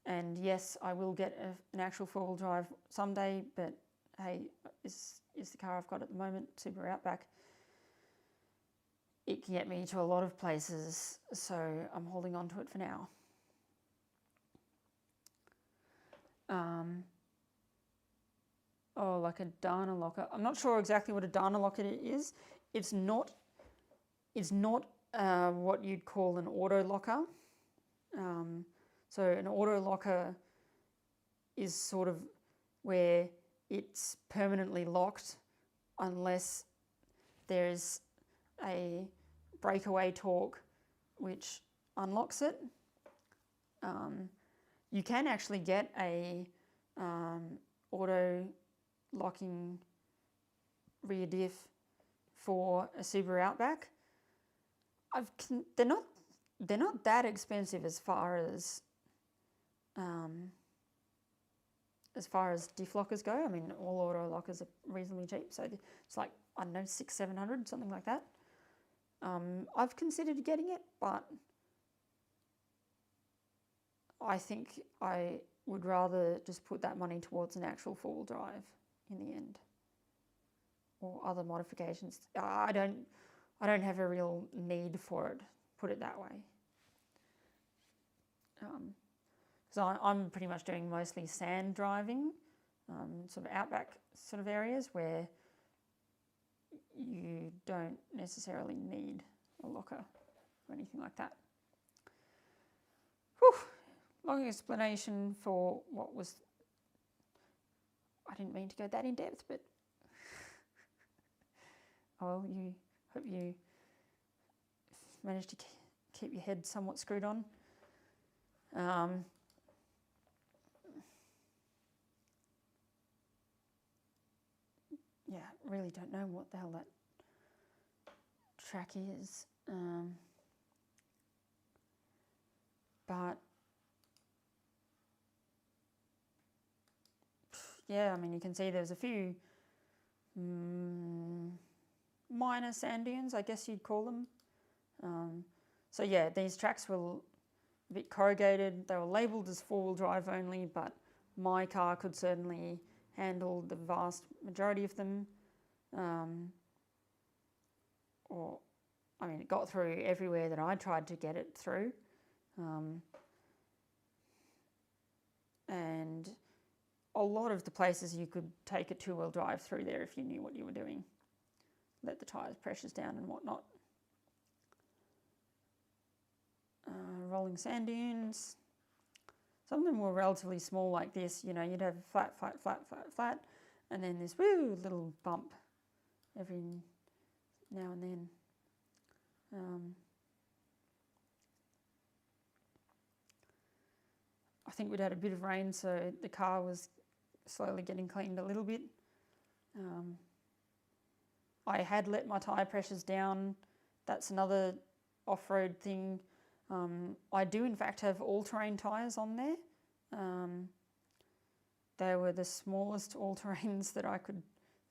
And yes, I will get an actual four-wheel drive someday, but hey, is the car I've got at the moment, Super Outback. It can get me to a lot of places, so I'm holding on to it for now. Oh, like a Dana locker. I'm not sure exactly what a Dana locker is. It's not what you'd call an auto locker. So an auto locker is sort of where it's permanently locked unless there's a breakaway torque which unlocks it. You can actually get a auto locking rear diff for a Subaru Outback. They're not that expensive as far as diff lockers go. I mean, all auto lockers are reasonably cheap, so it's like, I don't know, $600-700, something like that. I've considered getting it, but I think I would rather just put that money towards an actual four-wheel drive in the end, or other modifications. I don't have a real need for it, put it that way. So I'm pretty much doing mostly sand driving, sort of outback sort of areas where you don't necessarily need a locker or anything like that. Whew. Long explanation for what was... I didn't mean to go that in depth, but... oh, well, hope you managed to keep your head somewhat screwed on. Yeah, really don't know what the hell that track is. But yeah, I mean, you can see there's a few minor sand dunes, I guess you'd call them. So yeah, these tracks were a bit corrugated. They were labelled as four-wheel drive only, but my car could certainly handle the vast majority of them. Or, I mean, it got through everywhere that I tried to get it through. And a lot of the places you could take a two-wheel drive through there if you knew what you were doing. Let the tyres pressures down and whatnot. Rolling sand dunes. Some of them were relatively small like this. You know, you'd have flat, flat, flat, flat, flat, and then this little bump every now and then. I think we'd had a bit of rain, so the car was slowly getting cleaned a little bit. I had let my tyre pressures down. That's another off-road thing. I do in fact have all-terrain tyres on there. They were the smallest all-terrains that I could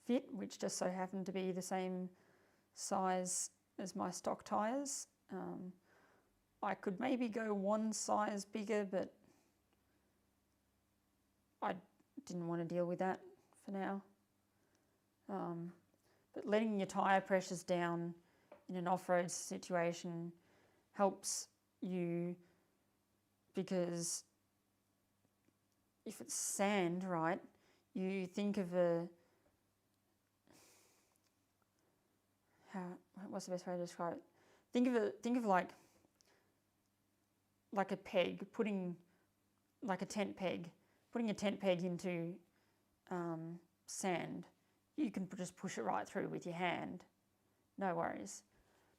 fit, which just so happened to be the same size as my stock tyres. I could maybe go one size bigger, but I didn't want to deal with that for now. But letting your tyre pressures down in an off-road situation helps you, because if it's sand, right, you think of what's the best way to describe it? Think of like a peg, like a tent peg, putting a tent peg into sand. You can just push it right through with your hand, no worries.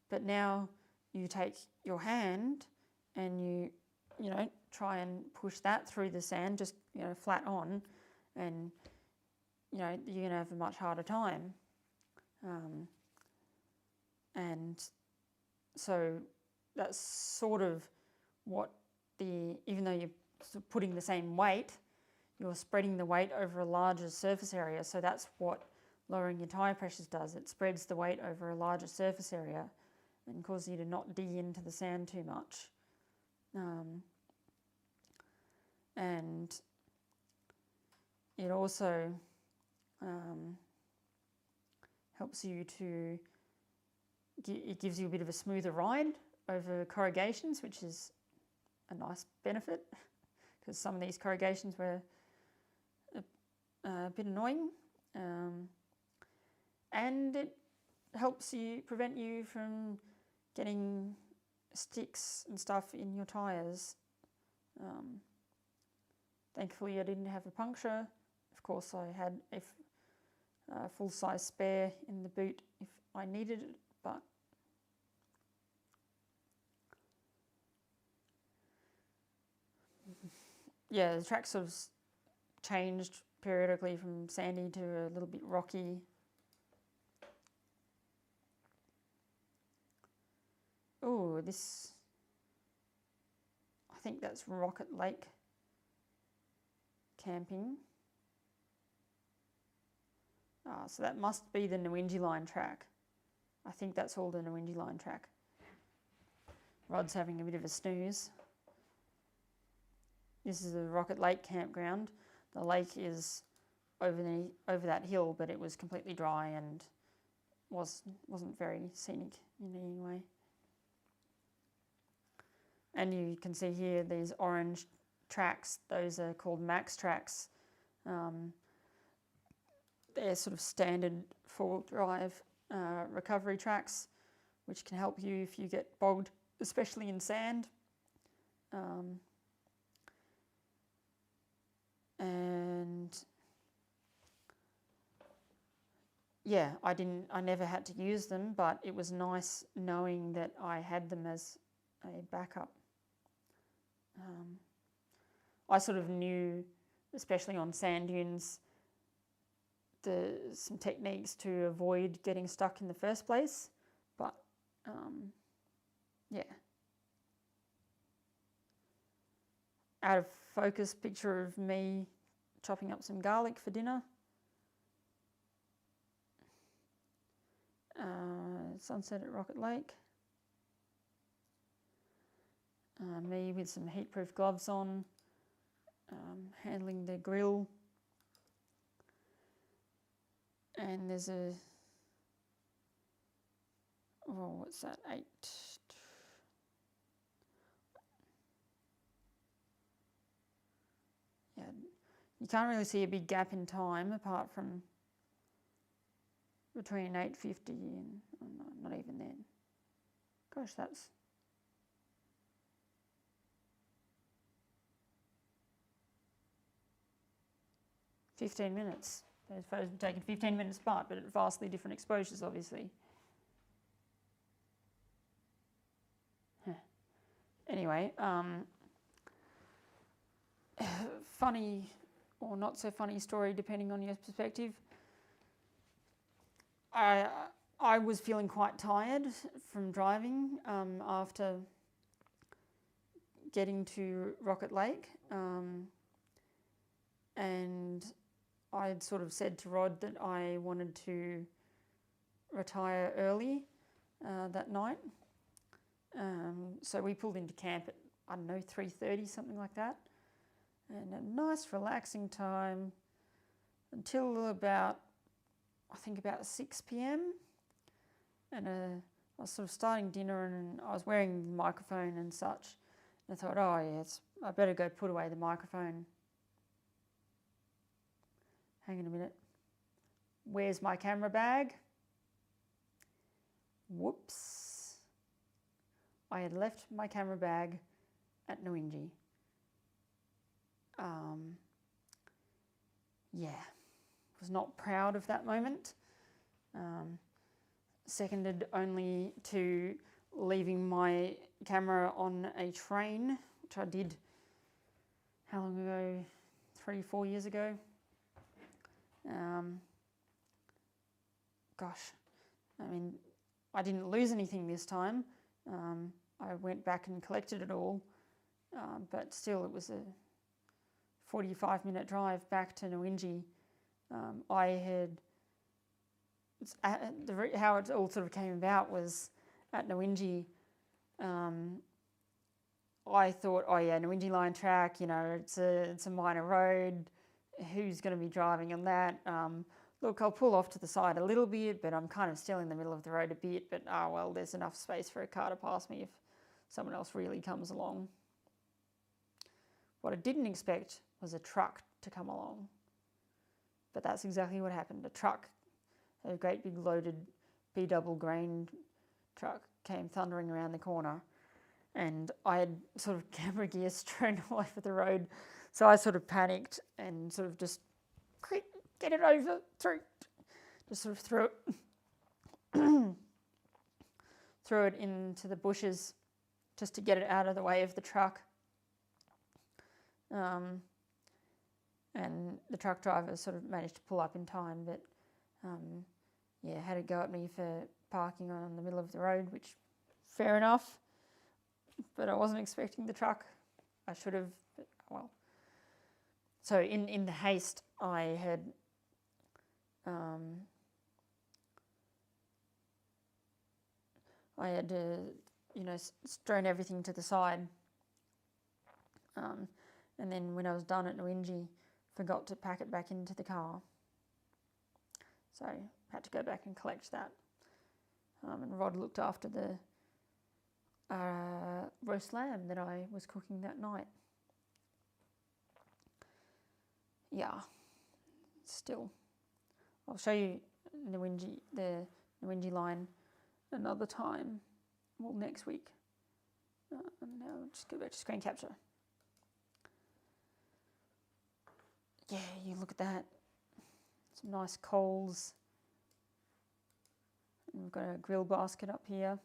But now you take your hand and you know, try and push that through the sand, just, you know, flat on, and, you know, you're gonna have a much harder time. And so that's sort of what even though you're sort of putting the same weight, you're spreading the weight over a larger surface area. So that's what lowering your tyre pressures does. It spreads the weight over a larger surface area and causes you to not dig into the sand too much. And it also helps you to, it gives you a bit of a smoother ride over corrugations, which is a nice benefit, because some of these corrugations were a bit annoying. And it helps you prevent you from getting sticks and stuff in your tyres. Thankfully I didn't have a puncture. Of course I had a full-size spare in the boot if I needed it, but yeah, the track sort of changed periodically from sandy to a little bit rocky. Oh, this, I think that's Rocket Lake camping. So that must be the Newinji Line track. I think that's all the Newinji Line track. Rod's having a bit of a snooze. This is the Rocket Lake campground. The lake is over that hill, but it was completely dry and wasn't very scenic in any way. And you can see here these orange tracks. Those are called max tracks. They're sort of standard four-wheel drive recovery tracks, which can help you if you get bogged, especially in sand. And yeah, I never had to use them, but it was nice knowing that I had them as a backup. I sort of knew, especially on sand dunes, some techniques to avoid getting stuck in the first place, but yeah. Out of focus picture of me chopping up some garlic for dinner. Sunset at Rocket Lake. Me with some heat-proof gloves on, handling the grill. And there's what's that, 8? Yeah, you can't really see a big gap in time apart from between 8:50 and, oh no, not even then. Gosh, that's 15 minutes. Those photos were taken 15 minutes apart, but at vastly different exposures, obviously. Anyway, funny or not so funny story, depending on your perspective. I was feeling quite tired from driving after getting to Rocket Lake, and I had sort of said to Rod that I wanted to retire early that night. So we pulled into camp at, I don't know, 3:30, something like that. And a nice relaxing time until about 6 p.m. And I was sort of starting dinner and I was wearing the microphone and such. And I thought, oh yes, I better go put away the microphone. Hang on a minute. Where's my camera bag? Whoops. I had left my camera bag at Newinji. Yeah, was not proud of that moment. Seconded only to leaving my camera on a train, which I did, how long ago? 3-4 years ago. Gosh, I mean, I didn't lose anything this time. I went back and collected it all, but still it was 45-minute drive back to Nwinji, I had, how it all sort of came about was at Nwinji, I thought, oh yeah, Nwinji line track, you know, it's a minor road, who's going to be driving on that? Look, I'll pull off to the side a little bit, but I'm kind of still in the middle of the road a bit, but well, there's enough space for a car to pass me if someone else really comes along. What I didn't expect was a truck to come along, but that's exactly what happened. A truck, a great big loaded B-double grain truck, came thundering around the corner, and I had sort of camera gear strewn all over the road, so I sort of panicked and sort of just, quick, get it over, through, just sort of threw it into the bushes just to get it out of the way of the truck. And the truck driver sort of managed to pull up in time, but yeah, had to go at me for parking on the middle of the road, which, fair enough, but I wasn't expecting the truck. I should have, but well. So in the haste, I had you know, strewn everything to the side. And then when I was done at Nwinji, forgot to pack it back into the car. So had to go back and collect that. And Rod looked after the roast lamb that I was cooking that night. Yeah, still. I'll show you the Nwinji line another time. Well, next week. Now I'll just go back to screen capture. Yeah, you look at that. Some nice coals. And we've got a grill basket up here.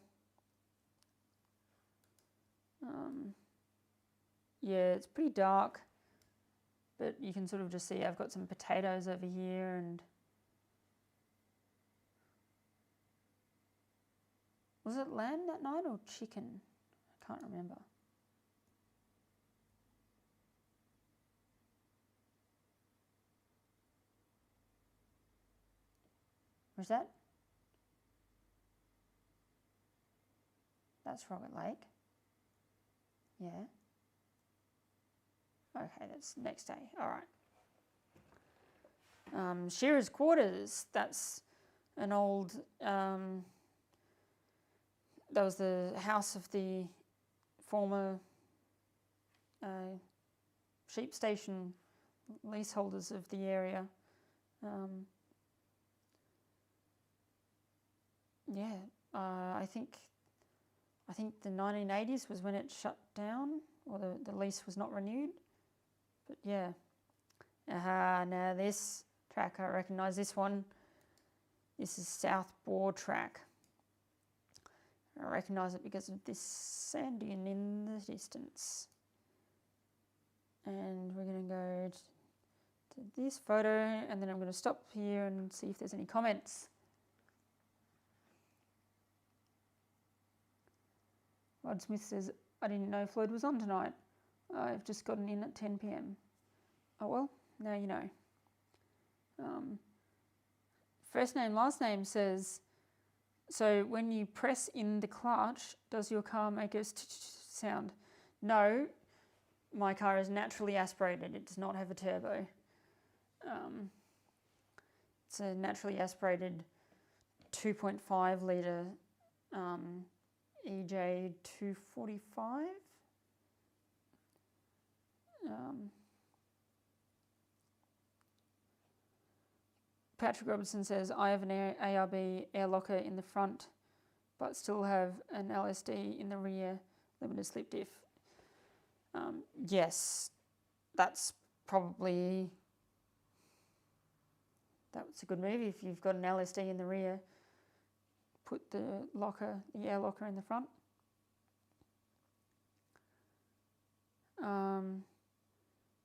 Yeah, it's pretty dark, but you can sort of just see I've got some potatoes over here, and was it lamb that night or chicken? I can't remember. Was that? That's Robert Lake. Yeah. Okay, that's next day. All right. Shearer's quarters. That's an old. That was the house of the former sheep station leaseholders of the area. Yeah, I think the 1980s was when it shut down, or the lease was not renewed. But yeah. Now this track, I recognise this one. This is South Boar track. I recognise it because of this sand dune in the distance. And we're going to go to this photo, and then I'm going to stop here and see if there's any comments. Rod Smith says, I didn't know Floyd was on tonight. I've just gotten in at 10 p.m. Oh well, now you know. First name, last name says, so when you press in the clutch, does your car make a sound? No, my car is naturally aspirated. It does not have a turbo. It's a naturally aspirated 2.5 litre EJ245. Patrick Robertson says, I have an ARB air locker in the front, but still have an LSD in the rear, limited slip diff. Yes, that's a good move. If you've got an LSD in the rear, put the air locker in the front.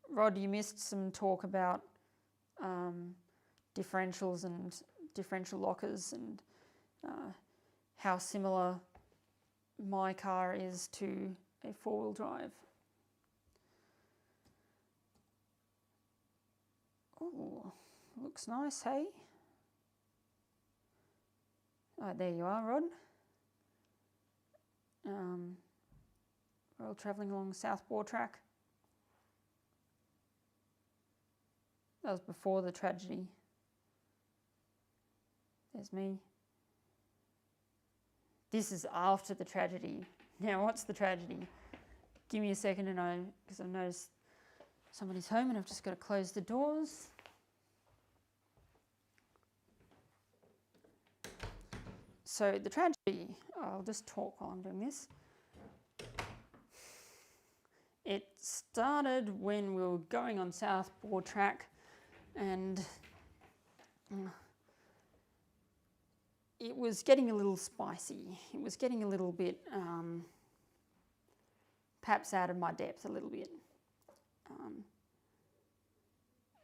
Rod, you missed some talk about differentials and differential lockers, and how similar my car is to a four-wheel drive. Oh, looks nice, hey? Oh, there you are, Rod. We're all travelling along the South Bore track. That was before the tragedy. There's me. This is after the tragedy. Now, what's the tragedy? Give me a second, and because I've noticed somebody's home and I've just got to close the doors. So the tragedy, I'll just talk while I'm doing this. It started when we were going on South Bore track, and it was getting a little spicy. It was getting a little bit, perhaps out of my depth a little bit.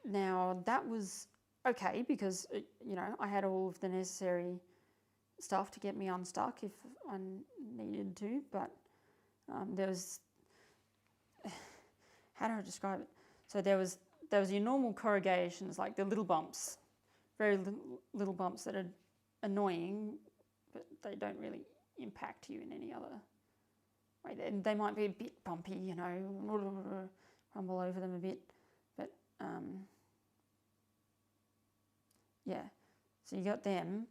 Now that was okay because, I had all of the necessary stuff to get me unstuck if I needed to, but there was, how do I describe it? So there was your normal corrugations, like the little bumps, very little bumps that are annoying, but they don't really impact you in any other way. They might be a bit bumpy, rumble over them a bit, but yeah. So you got them.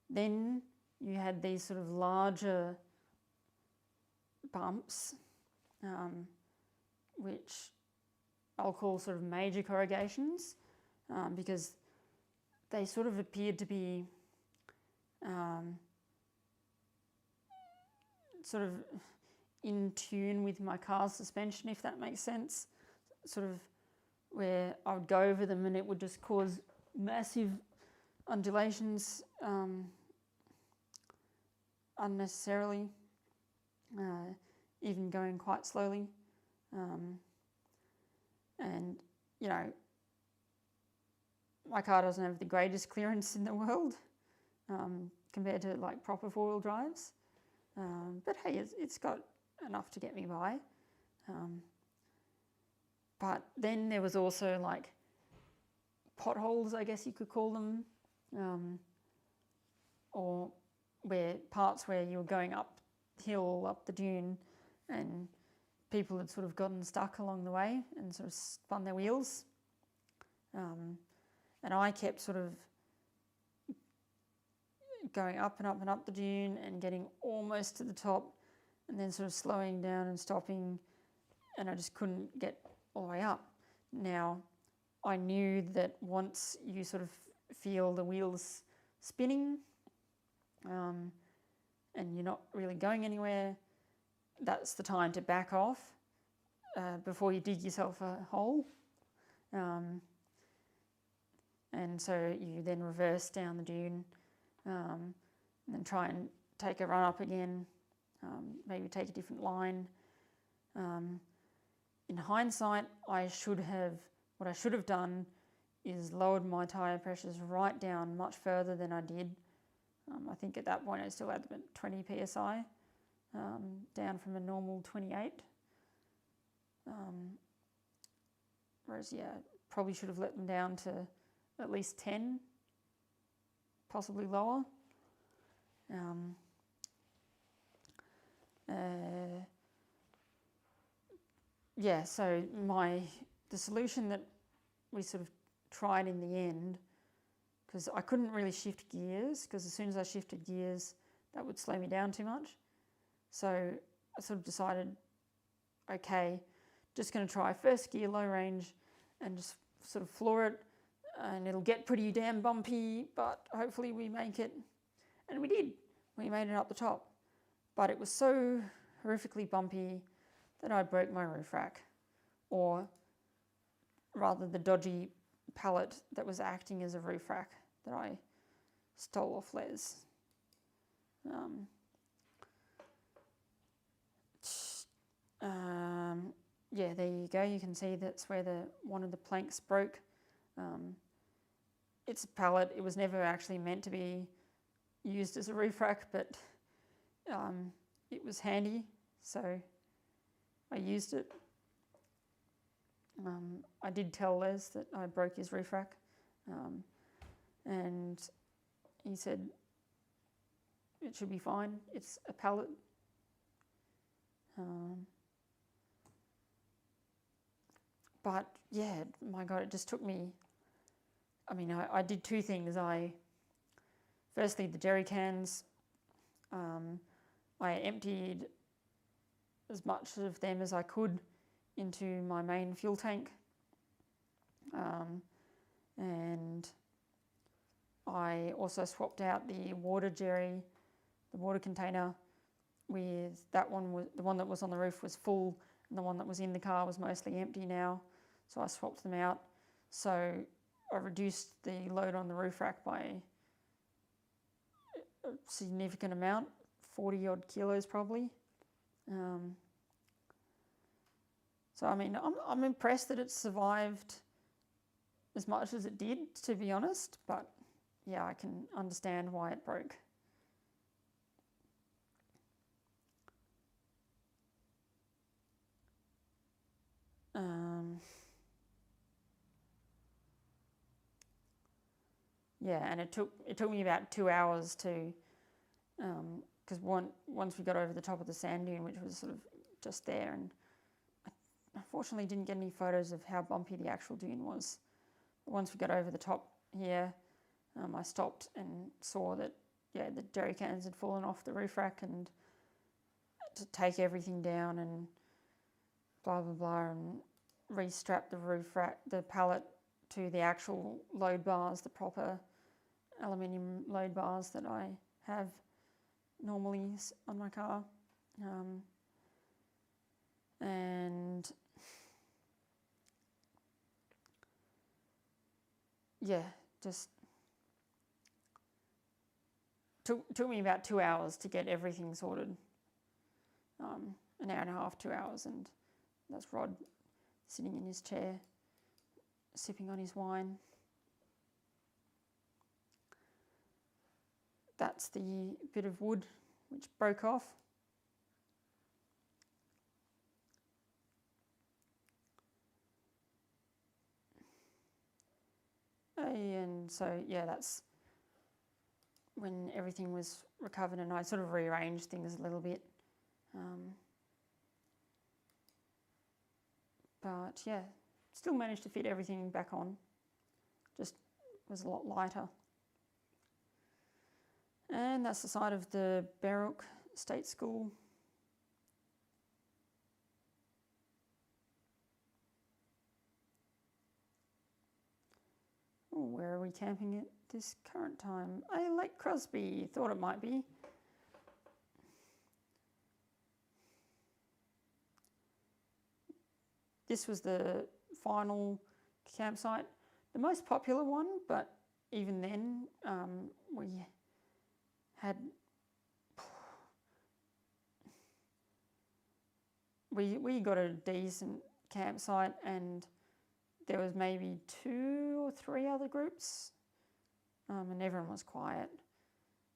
Then you had these sort of larger bumps, which I'll call sort of major corrugations, because they sort of appeared to be sort of in tune with my car's suspension, if that makes sense. Sort of where I would go over them and it would just cause massive undulations unnecessarily, even going quite slowly. And, my car doesn't have the greatest clearance in the world compared to like proper four-wheel drives. But hey, it's got enough to get me by. But then there was also like potholes, I guess you could call them, or parts where you were going uphill, up the dune, and people had sort of gotten stuck along the way and sort of spun their wheels. And I kept sort of going up and up and up the dune and getting almost to the top and then sort of slowing down and stopping, and I just couldn't get all the way up. Now, I knew that once you sort of feel the wheels spinning and you're not really going anywhere, that's the time to back off before you dig yourself a hole. And so you then reverse down the dune and then try and take a run up again, maybe take a different line. In hindsight, what I should have done is lowered my tyre pressures right down much further than I did. I think at that point I still had them at 20 psi, down from a normal 28. Whereas, probably should have let them down to at least 10, possibly lower. So the solution that we sort of tried in the end, because I couldn't really shift gears, because as soon as I shifted gears, that would slow me down too much. So I sort of decided, okay, just going to try first gear, low range, and just sort of floor it, and it'll get pretty damn bumpy, but hopefully we make it. And we did. We made it up the top. But it was so horrifically bumpy that I broke my roof rack, or rather the dodgy pallet that was acting as a roof rack that I stole off Les. There you go. You can see that's where one of the planks broke. It's a pallet. It was never actually meant to be used as a roof rack, but it was handy, so I used it. I did tell Les that I broke his roof rack, and he said it should be fine. It's a pallet. But yeah, my God, it just took me. I mean, I did two things. Firstly, the jerry cans. I emptied as much of them as I could into my main fuel tank, and I also swapped out the water jerry, the water container, with that one. The one that was on the roof was full, and the one that was in the car was mostly empty now. So I swapped them out. So I reduced the load on the roof rack by a significant amount, 40 odd kilos probably. So I mean, I'm impressed that it survived as much as it did, to be honest. But yeah, I can understand why it broke. Yeah, and it took me about 2 hours to, because once we got over the top of the sand dune, which was sort of just there, and I unfortunately didn't get any photos of how bumpy the actual dune was. But once we got over the top here, I stopped and saw that the jerry cans had fallen off the roof rack, and to take everything down and blah blah blah, and restrap the roof rack, the pallet, to the actual load bars, the proper aluminium load bars that I have normally on my car, and yeah, just took me about 2 hours to get everything sorted. An hour and a half, 2 hours, and that's Rod sitting in his chair, sipping on his wine. That's the bit of wood which broke off. And so, yeah, that's when everything was recovered, and I sort of rearranged things a little bit. But yeah, still managed to fit everything back on. Just was a lot lighter. And that's the side of the Berwick State School. Oh, where are we camping at this current time? Lake Crosby, thought it might be. This was the final campsite, the most popular one, but even then we had we got a decent campsite, and there was maybe 2 or 3 other groups, and everyone was quiet.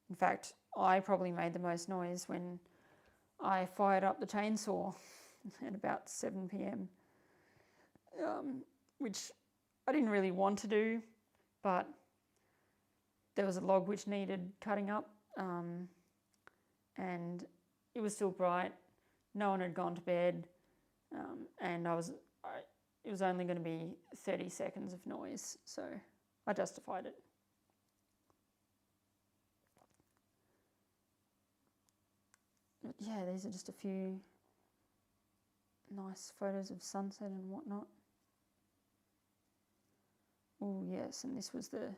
In fact, I probably made the most noise when I fired up the chainsaw at about 7 p.m, which I didn't really want to do, but there was a log which needed cutting up, and it was still bright. No one had gone to bed, and it was only going to be 30 seconds of noise, so I justified it. But yeah, these are just a few nice photos of sunset and whatnot. Oh yes, and this was the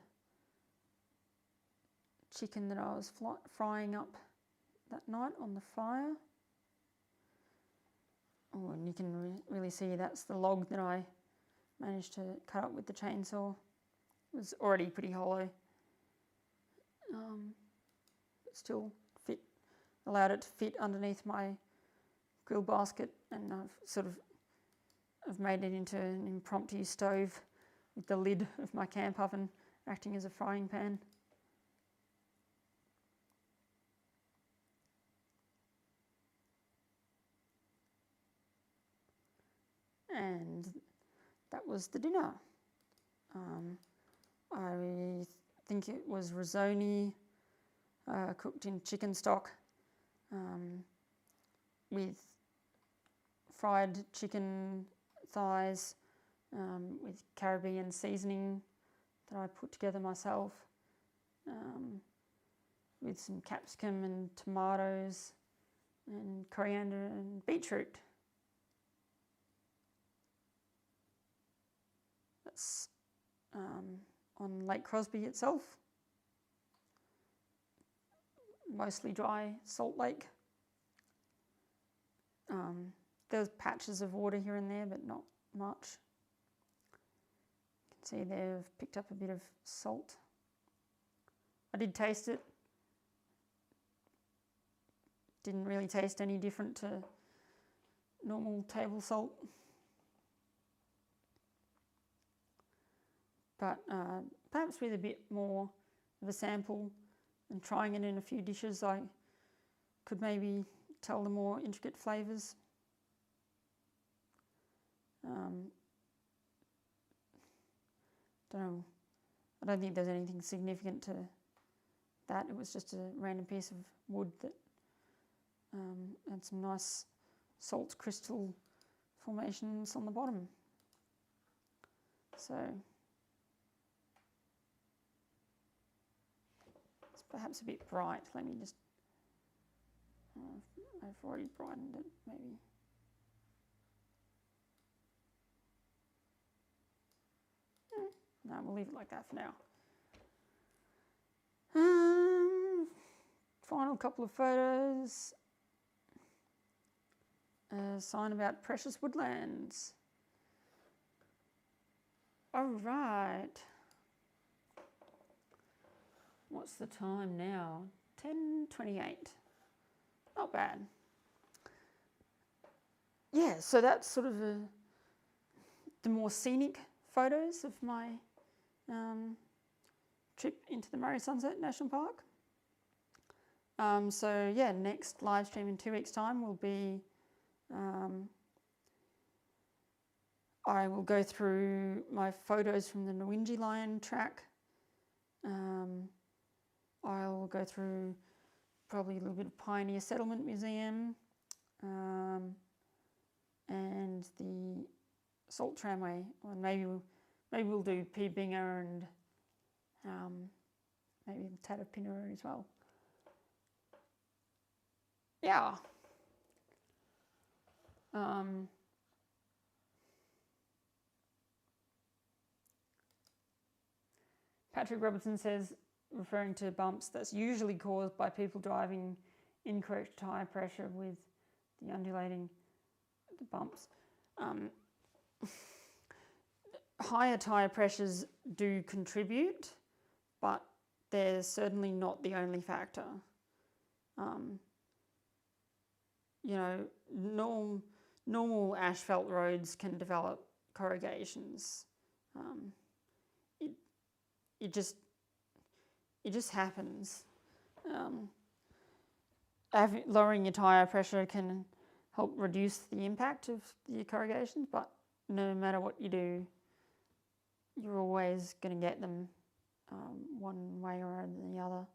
chicken that I was frying up that night on the fire. Oh, and you can really see that's the log that I managed to cut up with the chainsaw. It was already pretty hollow, but still allowed it to fit underneath my grill basket, and I've made it into an impromptu stove with the lid of my camp oven acting as a frying pan. And that was the dinner. I think it was risotto cooked in chicken stock with fried chicken thighs with Caribbean seasoning that I put together myself, with some capsicum and tomatoes and coriander and beetroot. That's on Lake Crosby itself, mostly dry salt lake. There's patches of water here and there, but not much. You can see they've picked up a bit of salt. I did taste it. Didn't really taste any different to normal table salt. But perhaps with a bit more of a sample and trying it in a few dishes, I could maybe tell the more intricate flavours. Don't know. I don't think there's anything significant to that. It was just a random piece of wood that had some nice salt crystal formations on the bottom. So it's perhaps a bit bright. Let me just, I've already brightened it maybe. No, we'll leave it like that for now. Final couple of photos. A sign about precious woodlands. All right. What's the time now? 10:28. Not bad. Yeah, so that's sort of the more scenic photos of my trip into the Murray Sunset National Park. So yeah, next live stream in 2 weeks' time will be, I will go through my photos from the Nwinji Lion track. I'll go through probably a little bit of Pioneer Settlement Museum, and the Salt Tramway, or maybe we'll do P. Binger and maybe Tatapinura as well. Yeah. Patrick Robertson says, referring to bumps, that's usually caused by people driving incorrect tyre pressure with the undulating the bumps. Higher tyre pressures do contribute, but they're certainly not the only factor. You know, normal asphalt roads can develop corrugations. It just happens. Lowering your tyre pressure can help reduce the impact of the corrugations, but no matter what you do, you're always going to get them one way or the other.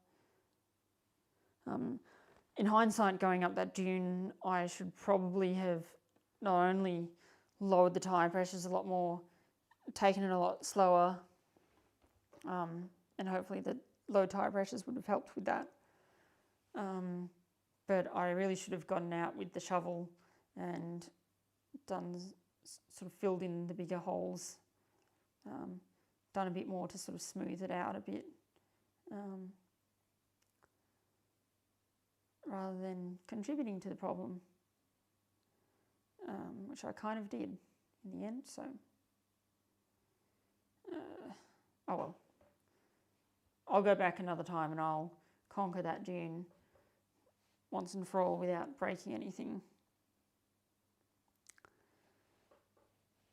In hindsight, going up that dune, I should probably have not only lowered the tyre pressures a lot more, taken it a lot slower, and hopefully the low tyre pressures would have helped with that. But I really should have gotten out with the shovel and done, sort of filled in the bigger holes, done a bit more to sort of smooth it out a bit, rather than contributing to the problem, which I kind of did in the end, so oh well. I'll go back another time and I'll conquer that dune once and for all without breaking anything.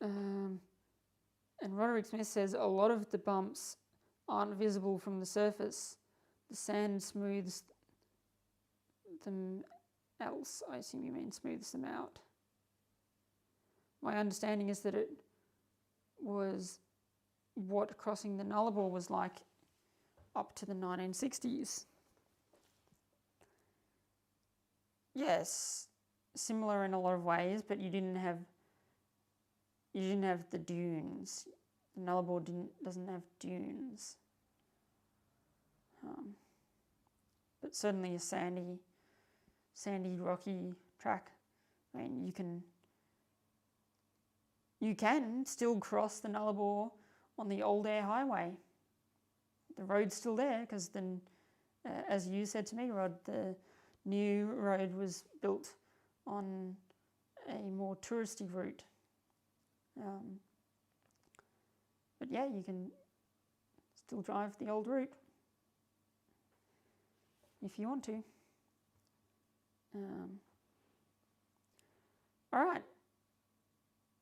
And Roderick Smith says a lot of the bumps aren't visible from the surface. The sand smooths them else. I assume you mean smooths them out. My understanding is that it was what crossing the Nullarbor was like up to the 1960s. Yes, similar in a lot of ways, but you didn't have the dunes. The Nullarbor doesn't have dunes. But certainly a sandy, rocky track. I mean, you can still cross the Nullarbor on the old air highway. The road's still there because then, as you said to me, Rod, the new road was built on a more touristy route. But yeah, you can still drive the old route if you want to. All right.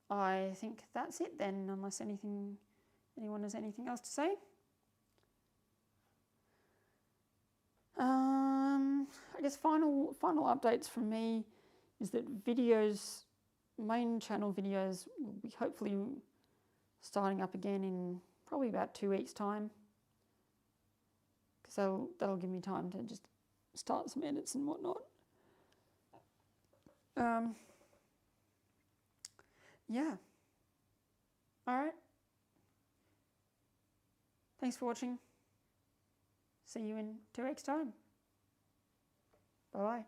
I think that's it then, unless anyone has anything else to say. I guess final updates from me is that main channel videos will be hopefully starting up again in probably about 2 weeks' time, because that'll give me time to just start some edits and whatnot. Yeah. All right. Thanks for watching. See you in 2 weeks' time. Bye-bye.